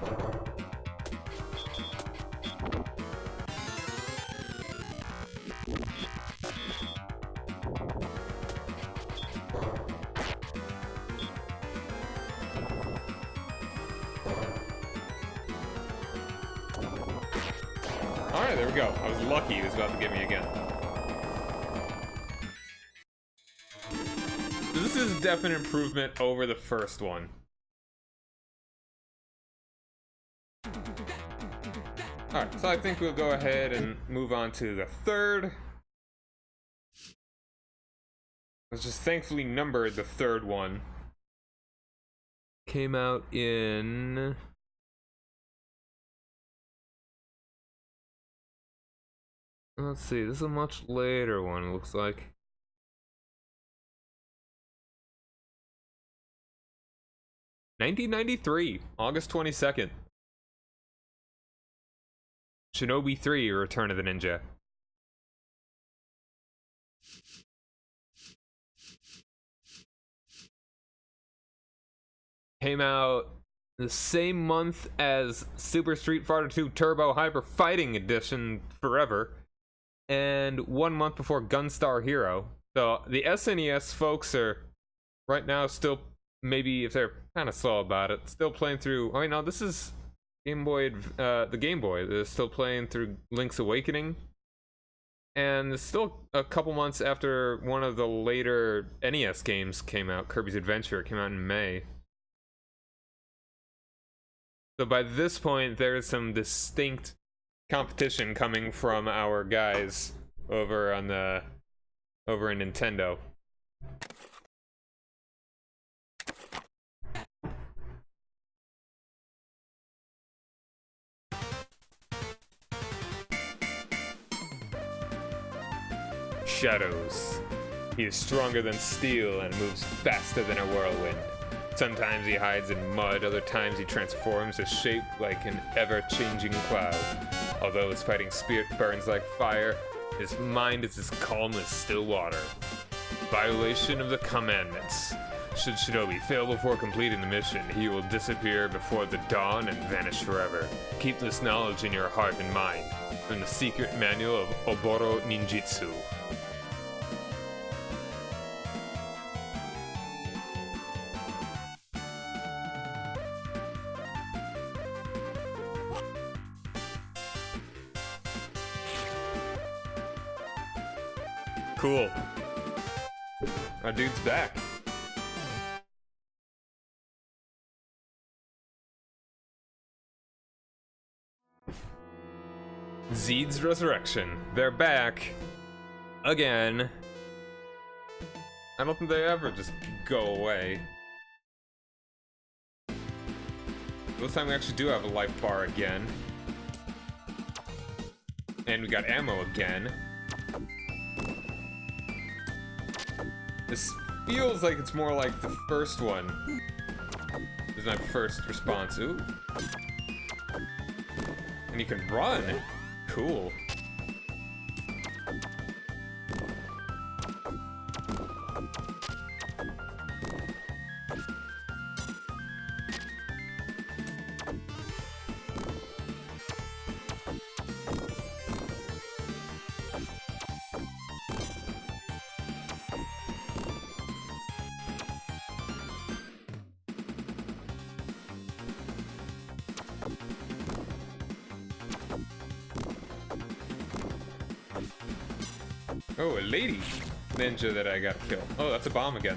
Alright, there we go. I was lucky he was about to get me again. This is a definite improvement over the first one. Alright, so I think we'll go ahead and move on to the third. It's just thankfully numbered, the third one. Came out in... Let's see, this is a much later one, it looks like. (1993), August 22nd. Shinobi 3, Return of the Ninja. Came out the same month as Super Street Fighter 2 Turbo Hyper Fighting Edition Forever, and 1 month before Gunstar Hero. So the SNES folks are right now still, maybe if they're kind of slow about it, still playing through. Oh, no, this is Game Boy, the Game Boy. They're still playing through Link's Awakening, and it's still a couple months after one of the later NES games came out, Kirby's Adventure. It came out in May. So by this point, there's some distinct competition coming from our guys over in Nintendo. Shadows. He is stronger than steel and moves faster than a whirlwind. Sometimes he hides in mud, other times he transforms his shape like an ever-changing cloud. Although his fighting spirit burns like fire, his mind is as calm as still water. Violation of the commandments. Should Shinobi fail before completing the mission, he will disappear before the dawn and vanish forever. Keep this knowledge in your heart and mind. From the secret manual of Oboro Ninjutsu. Cool. Our dude's back. Zeed's Resurrection. They're back. Again. I don't think they ever just go away. This time we actually do have a life bar again. And we got ammo again. This feels like it's more like the first one. This is my first response. Ooh. And you can run. Cool. Oh, a lady ninja that I got killed. Oh, that's a bomb again.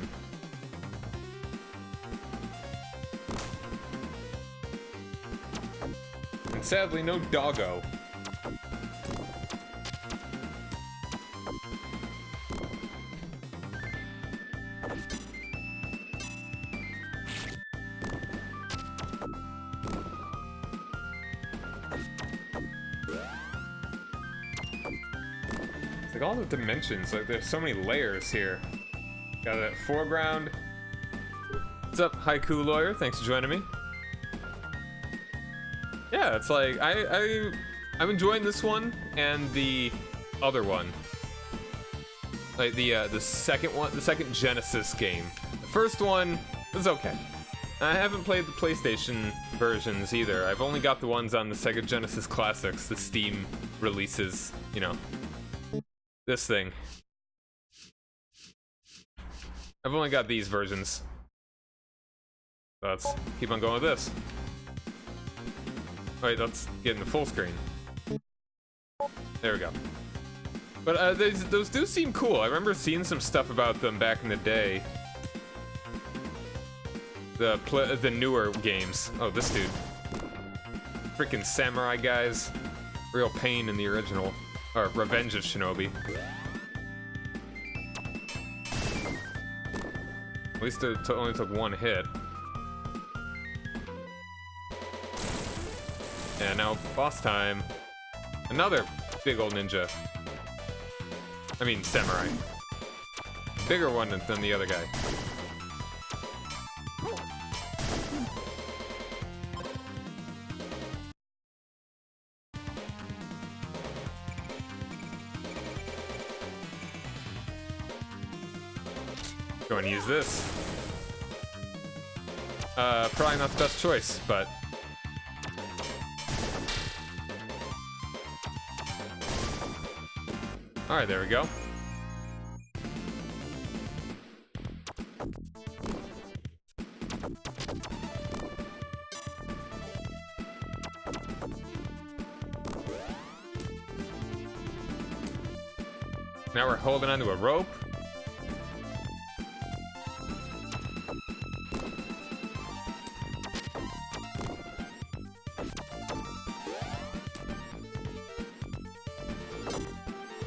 And sadly, no doggo. Like all the dimensions, like there's so many layers here. Got that foreground. What's up, Haiku Lawyer? Thanks for joining me. Yeah, it's like I'm enjoying this one and the other one. Like the second one, the second Genesis game. The first one was okay. I haven't played the PlayStation versions either. I've only got the ones on the Sege Genesis Classics, the Steam releases, you know. This thing. I've only got these versions. So let's keep on going with this. Alright, let's get in the full screen. There we go. But those do seem cool. I remember seeing some stuff about them back in the day. The newer games. Oh, this dude. Freaking samurai guys. Real pain in the original. Or Revenge of Shinobi. At least it only took one hit. And now boss time. Another big old ninja. I mean samurai. Bigger one than the other guy. Going to use this. Probably not the best choice, but alright, there we go. Now we're holding onto a rope.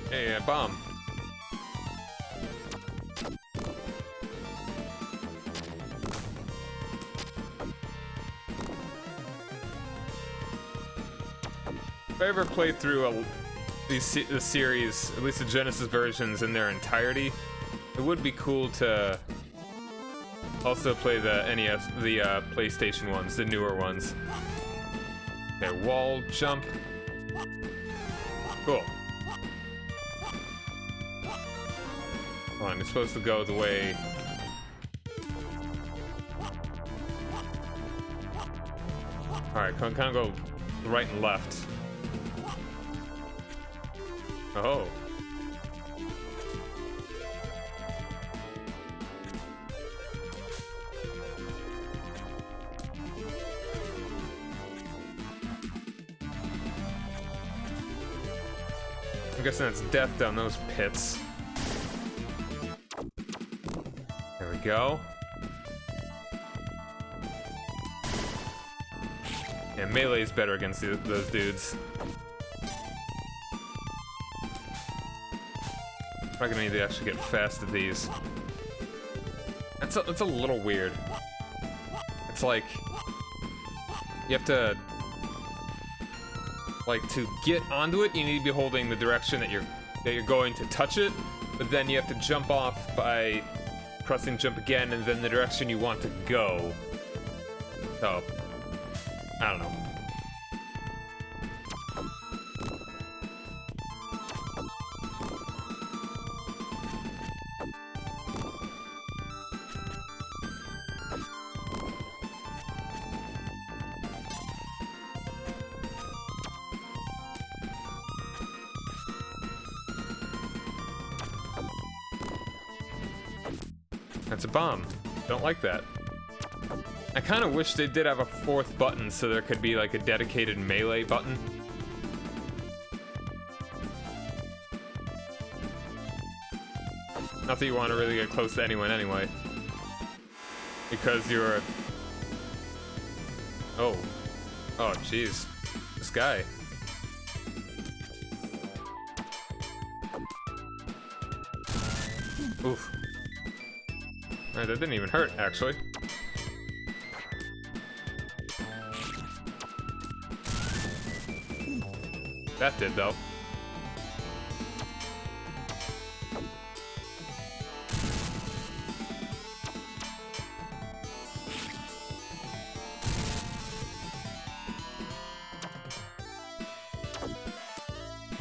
Hey, bomb. If I ever play through the series, at least the Genesis versions in their entirety, it would be cool to also play the NES, the PlayStation ones, the newer ones. Okay, wall jump. Cool. Hold on, it's supposed to go the way. Alright, kind of go right and left. Oh. I'm guessing that's death down those pits. There we go. Yeah, melee's better against those dudes. Probably gonna need to actually get fast at these. That's a little weird. It's like you have to, like, to get onto it, you need to be holding the direction that you're going to touch it, but then you have to jump off by pressing jump again, and then the direction you want to go. So, I don't know. That's a bomb. Don't like that. I kind of wish they did have a fourth button so there could be like a dedicated melee button. Not that you want to really get close to anyone anyway. Because you're... Oh. Oh, jeez. This guy. Oof. Alright, that didn't even hurt, actually. That did, though.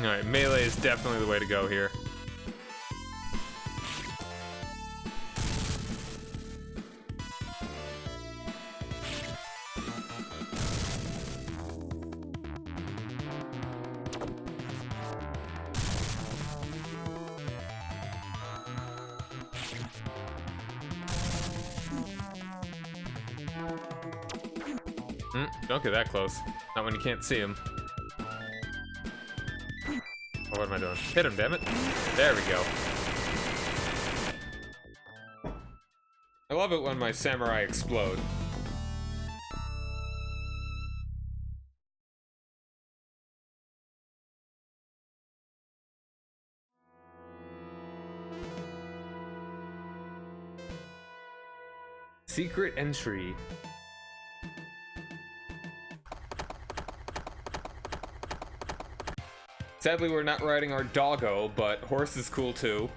Alright, melee is definitely the way to go here. Don't get that close. Not when you can't see him. Oh, what am I doing? Hit him, damn it. There we go. I love it when my samurai explode. Secret entry. Sadly, we're not riding our doggo, but horse is cool too.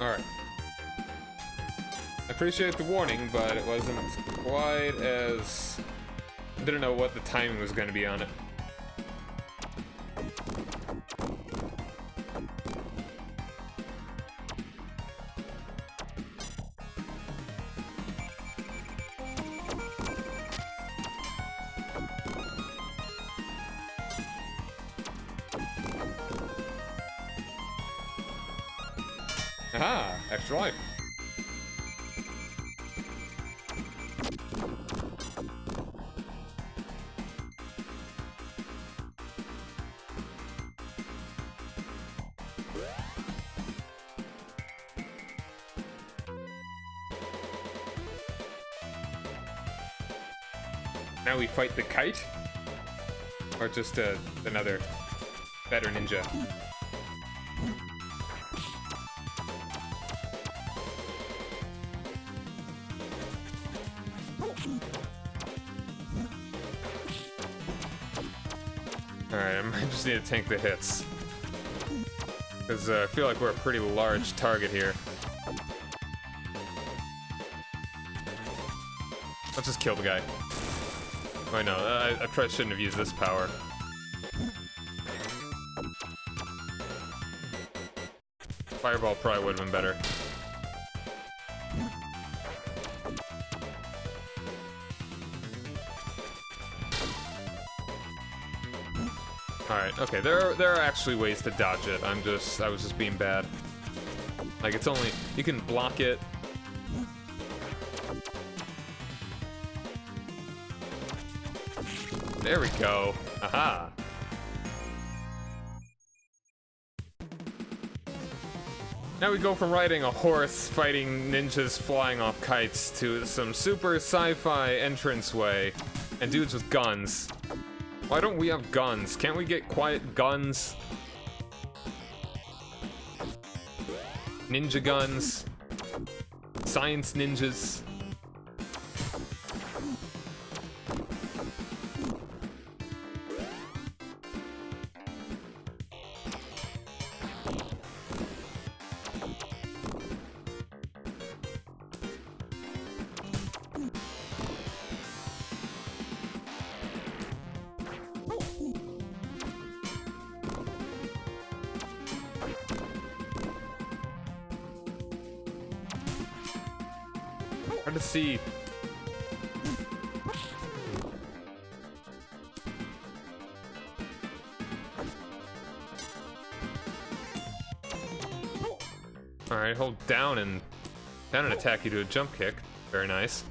Alright. I appreciate the warning, but it wasn't quite as... I didn't know what the timing was going to be on it. Aha! Extra life. Now we fight the kite? Or just another better ninja? Alright, I might just need to tank the hits. Because I feel like we're a pretty large target here. Let's just kill the guy. Oh no, I probably shouldn't have used this power. Fireball probably would have been better. Alright, okay, there are actually ways to dodge it. I was just being bad. Like, it's only, you can block it. There we go. Aha. Now we go from riding a horse, fighting ninjas flying off kites, to some super sci-fi entranceway, and dudes with guns. Why don't we have guns? Can't we get quiet guns? Ninja guns. Science ninjas. Hard to see. Alright, hold down and attack you to a jump kick. Very nice.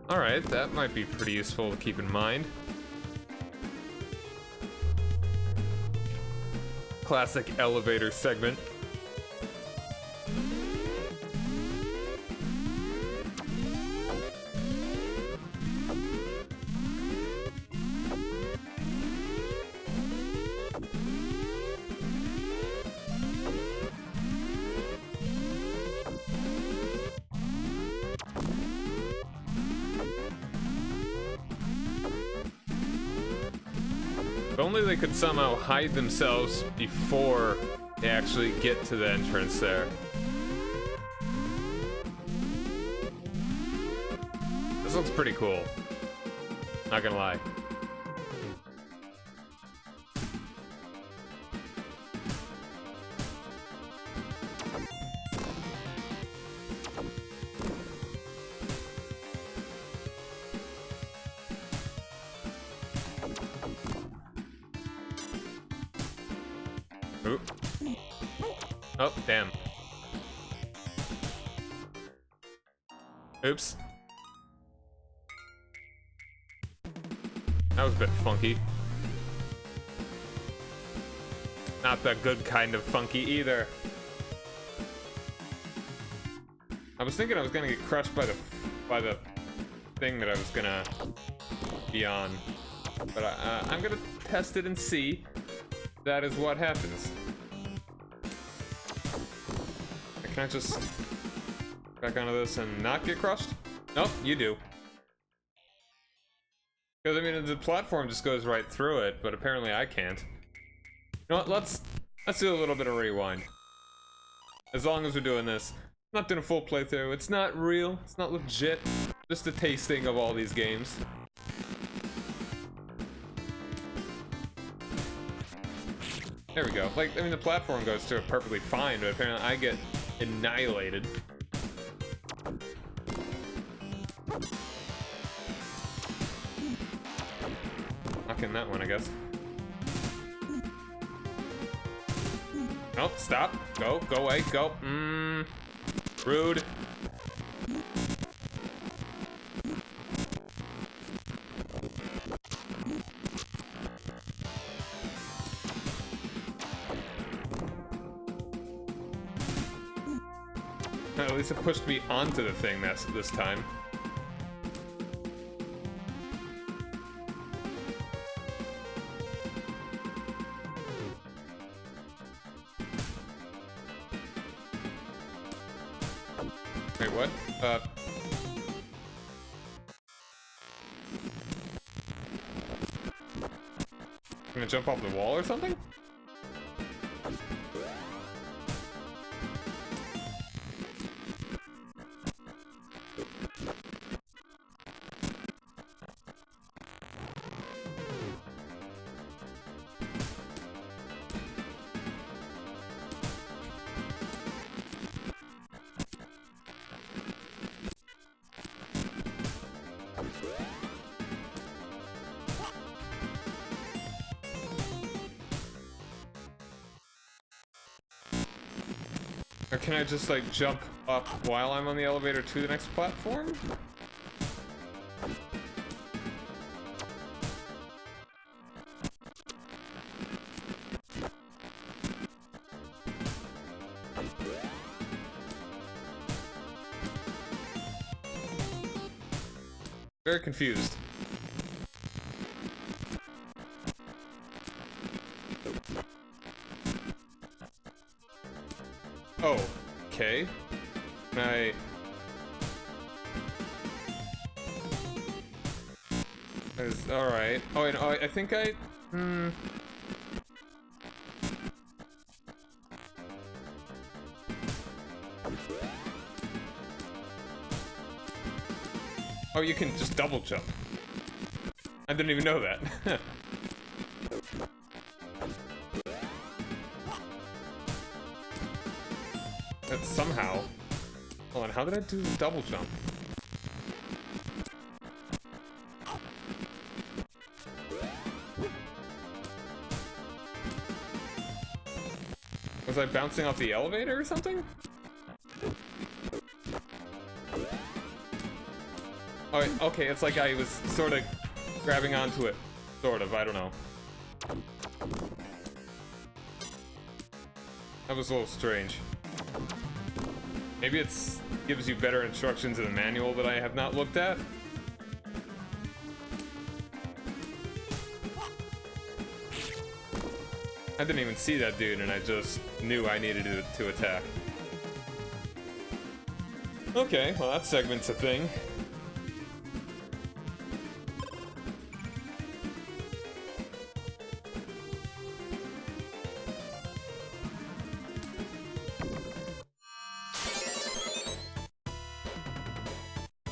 Alright, that might be pretty useful to keep in mind. Classic elevator segment. If only they could somehow hide themselves before they actually get to the entrance there. This looks pretty cool. Not gonna lie. Oop. Oh, damn. Oops. That was a bit funky. Not the good kind of funky either. I was thinking I was gonna get crushed by the thing that I was gonna be on, but I'm gonna test it and see. That is what happens. Can I just back onto this and not get crushed? Nope, you do. Because I mean, the platform just goes right through it, but apparently I can't. You know what? Let's do a little bit of rewind. As long as we're doing this, I'm not doing a full playthrough. It's not real. It's not legit. Just a tasting of all these games. There we go. Like, I mean, the platform goes through it perfectly fine, but apparently I get annihilated. Not in that one, I guess. Nope, stop. Go away, go. Rude. At least it pushed me onto the thing this time. Wait, what? Gonna jump off the wall or something? Or can I just, like, jump up while I'm on the elevator to the next platform? Very confused. Oh, okay. Can I... Alright. Oh, and I think I... Oh, you can just double jump. I didn't even know that. That's somehow... Hold on, how did I do the double jump? Was I bouncing off the elevator or something? Oh, okay, it's like I was sort of grabbing onto it. Sort of, I don't know. That was a little strange. Maybe it's gives you better instructions in the manual that I have not looked at. I didn't even see that dude, and I just knew I needed to attack. Okay, well that segment's a thing.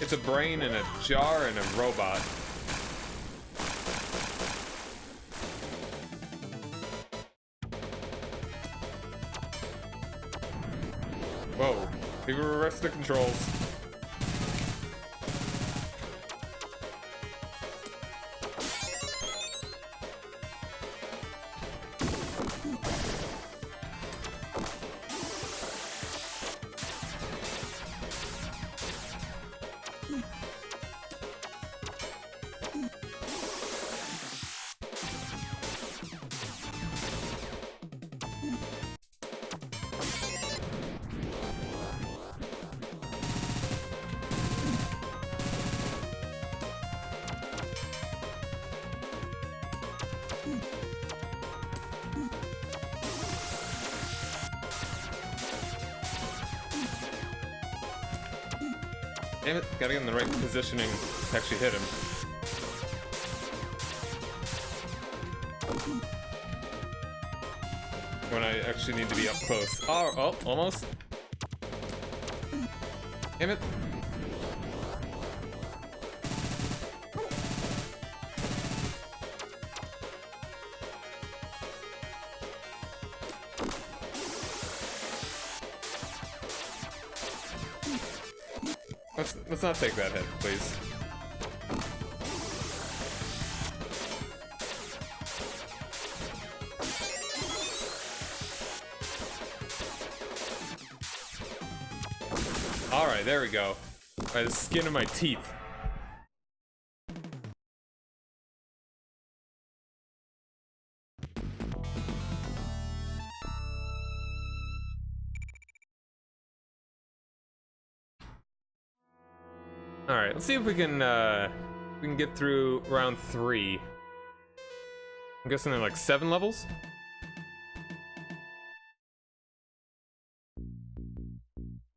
It's a brain and a jar and a robot. Whoa. People reverse the controls. Damn it, gotta get in the right positioning to actually hit him. When I actually need to be up close. Oh, almost. Damn it. Let's not take that hit, please. Alright, there we go. By the skin of my teeth. Alright, let's see if we can get through round 3. I'm guessing they're like 7 levels?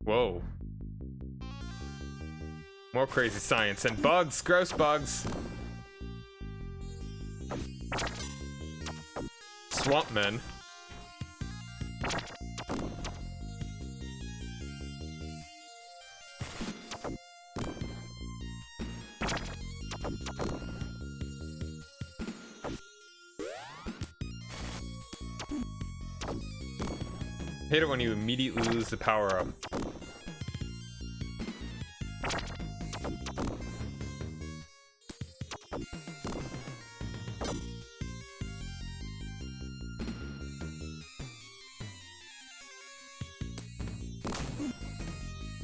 Whoa. More crazy science and bugs! Gross bugs! Swamp men. Hate it when you immediately lose the power up.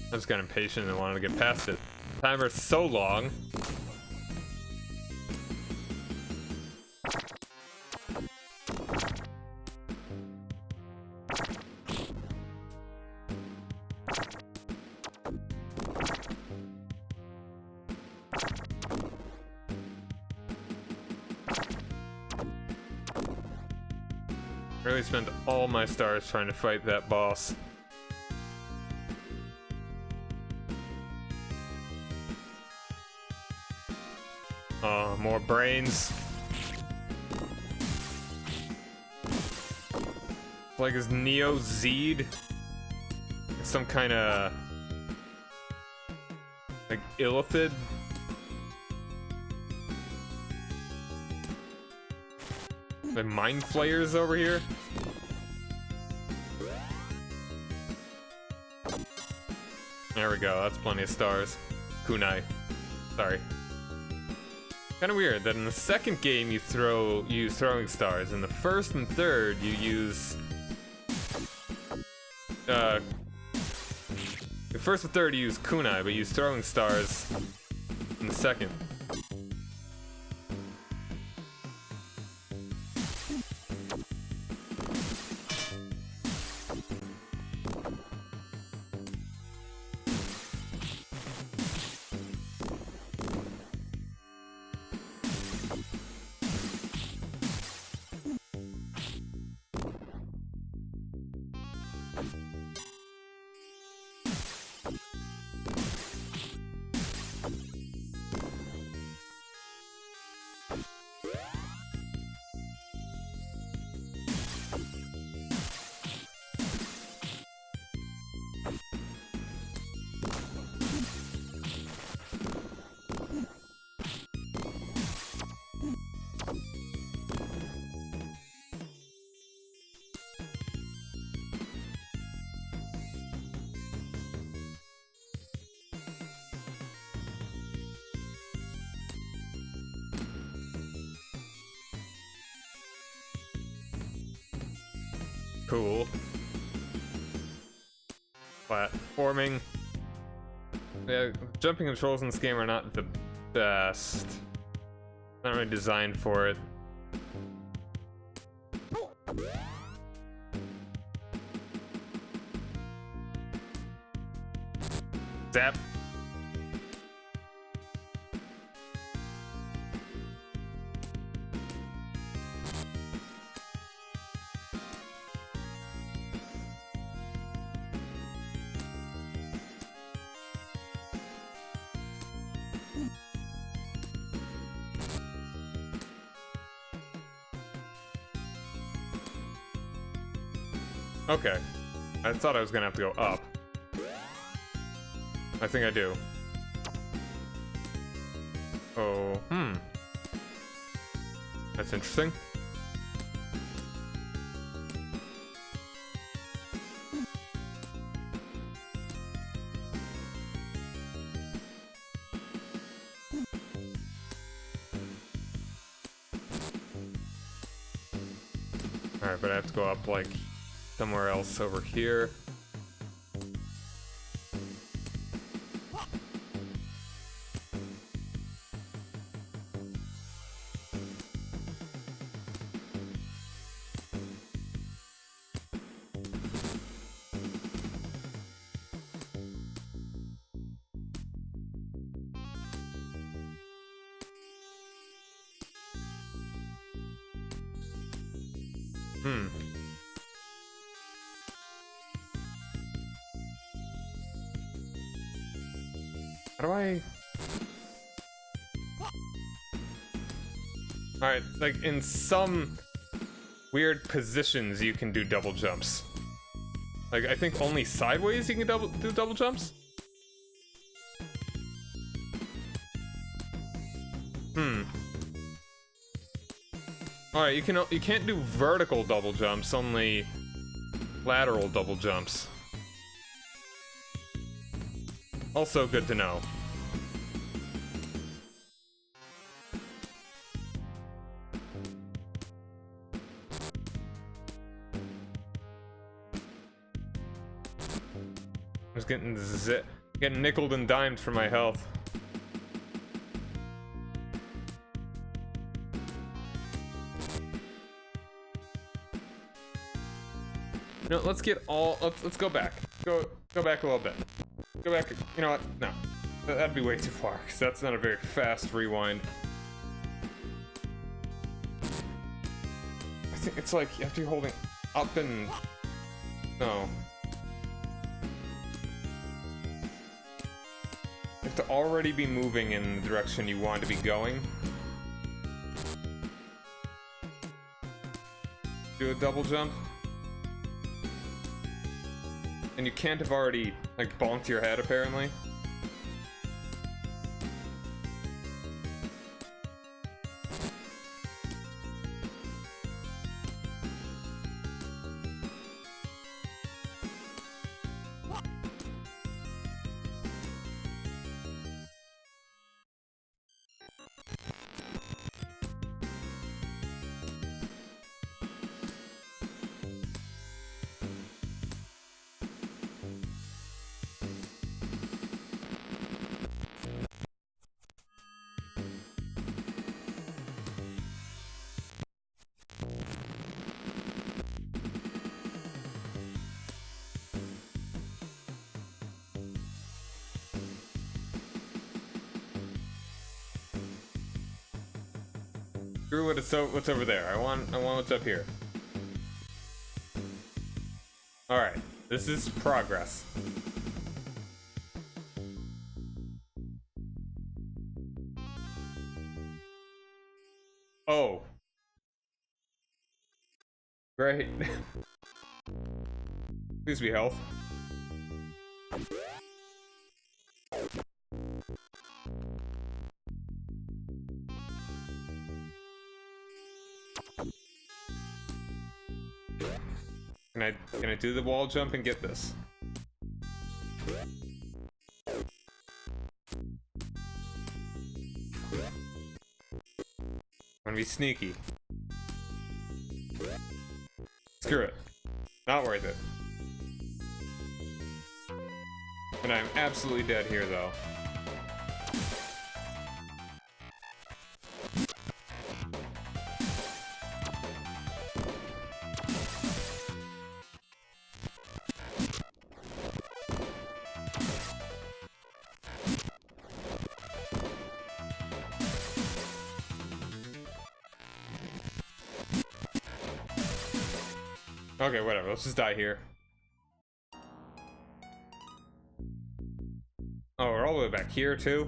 I just got impatient and wanted to get past it. Timer's so long. Really spent all my stars trying to fight that boss. Oh, more brains. Like, is Neo Zeed some kind of like illithid? The mind flayers over here? There we go, that's plenty of stars. Kunai. Sorry. Kinda weird that in the second game you use throwing stars. In the first and third you use the first and third you use kunai, but you use throwing stars in the second. Cool. Platforming. Yeah, jumping controls in this game are not the best. Not really designed for it. Zap. Okay. I thought I was gonna have to go up. I think I do. Oh, that's interesting. Alright, but I have to go up, like, somewhere else over here. How do I... Alright, like, in some weird positions you can do double jumps. Like, I think only sideways you can do double jumps? Alright, you can't do vertical double jumps, only lateral double jumps. Also good to know. I'm just getting Getting nickeled and dimed for my health. No, let's get all. Let's go back. Go back a little bit. Go back. You know what? No, that'd be way too far because that's not a very fast rewind. I think it's like you have to be holding up and no. You have to already be moving in the direction you want to be going. Do a double jump. And you can't have already, like, bonked your head, apparently. Screw what's over there. I want what's up here. Alright, this is progress. Oh. Great. Please be health. Can I do the wall jump and get this? I'm gonna be sneaky. Screw it. Not worth it. And I'm absolutely dead here, though. Okay, whatever. Let's just die here. Oh, we're all the way back here, too?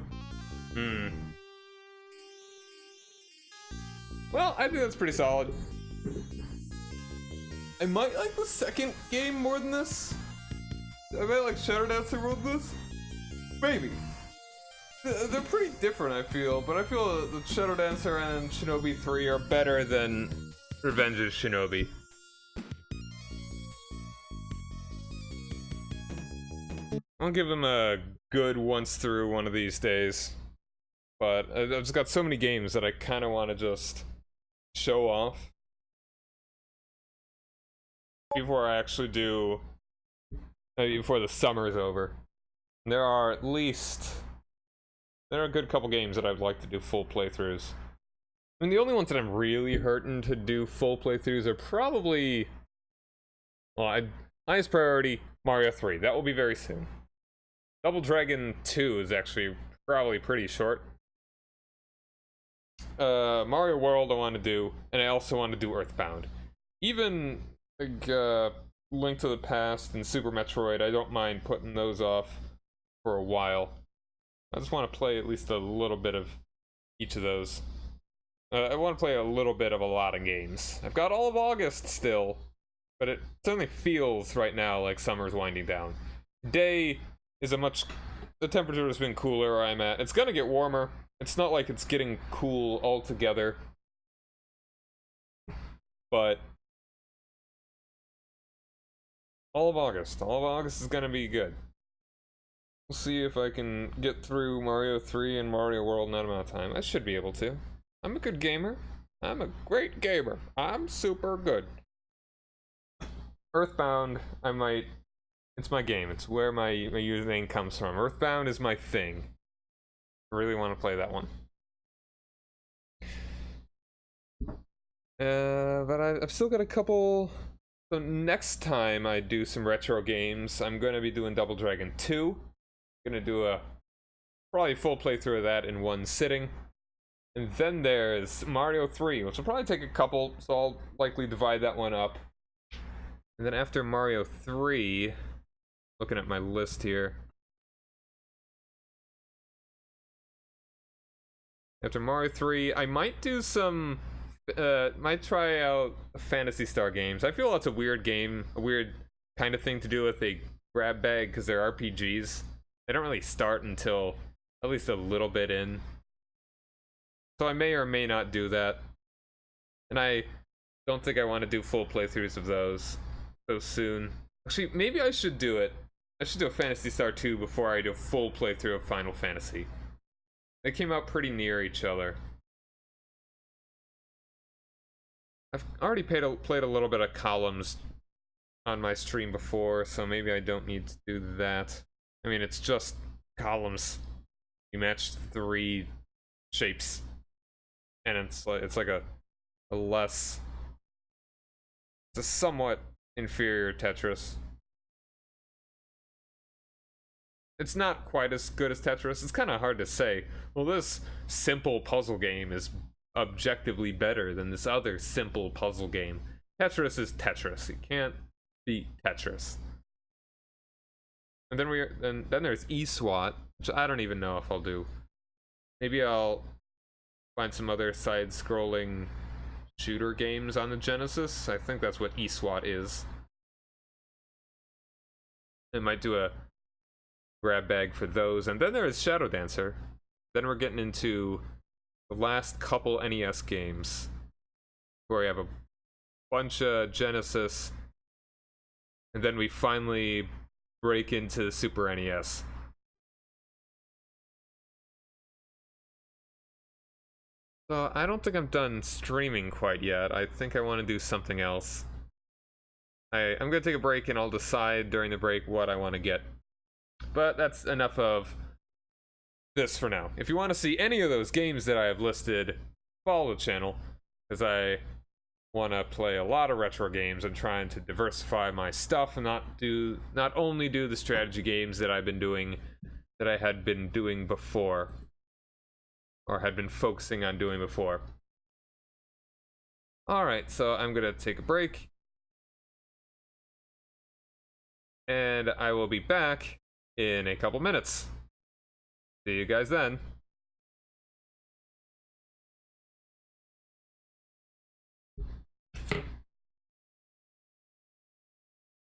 Well, I think that's pretty solid. I might like the second game more than this. I might like Shadow Dancer more than this. Maybe. They're pretty different, I feel, but I feel that Shadow Dancer and Shinobi 3 are better than Revenge of Shinobi. I'll give them a good once through one of these days. But I've just got so many games that I kind of want to just show off before I actually do, before the summer is over. There are a good couple games that I'd like to do full playthroughs. I mean, the only ones that I'm really hurting to do full playthroughs are probably, well, highest priority, Mario 3. That will be very soon. Double Dragon 2 is actually probably pretty short. Mario World I want to do, and I also want to do Earthbound. Even like, Link to the Past and Super Metroid, I don't mind putting those off for a while. I just want to play at least a little bit of each of those. I want to play a little bit of a lot of games. I've got all of August still, but it certainly feels right now like summer's winding down. Today is the temperature has been cooler where I'm at. It's gonna get warmer. It's not like it's getting cool altogether. But all of August is gonna be good. We'll see if I can get through Mario 3 and Mario World in that amount of time. I should be able to. I'm a good gamer. I'm a great gamer. I'm super good. Earthbound, I might It's my game. It's where my username comes from. Earthbound is my thing. I really want to play that one. But I've still got a couple. So next time I do some retro games, I'm gonna be doing Double Dragon 2. I'm gonna do a probably full playthrough of that in one sitting. And then there's Mario 3, which will probably take a couple, so I'll likely divide that one up. And then after Mario 3, looking at my list here. After Mario 3, I might do some, might try out Phantasy Star games. I feel that's a weird game, a weird kind of thing to do with a grab bag, because they're RPGs. They don't really start until at least a little bit in. So I may or may not do that. And I don't think I want to do full playthroughs of those so soon. Actually, maybe I should do it. I should do a Phantasy Star 2 before I do a full playthrough of Final Fantasy. They came out pretty near each other. I've already played a little bit of Columns on my stream before, so maybe I don't need to do that. I mean, it's just Columns. You match 3 shapes. And it's like a less... It's a somewhat inferior Tetris. It's not quite as good as Tetris. It's kind of hard to say, well, this simple puzzle game is objectively better than this other simple puzzle game. Tetris is Tetris. You can't beat Tetris. And then then there's eSWAT, which I don't even know if I'll do. Maybe I'll find some other side-scrolling shooter games on the Genesis. I think that's what eSWAT is. I might do a grab bag for those. And then there is Shadow Dancer. Then we're getting into the last couple NES games, where we have a bunch of Genesis, and then we finally break into the Super NES. So I don't think I'm done streaming quite yet. I think I want to do something else. I'm gonna take a break and I'll decide during the break what I want to get. But that's enough of this for now. If you want to see any of those games that I have listed, follow the channel, because I want to play a lot of retro games. I'm trying to diversify my stuff and not only do the strategy games that I've been doing, that I had been doing before, or had been focusing on doing before. Alright, so I'm gonna take a break, and I will be back in a couple minutes. See you guys then.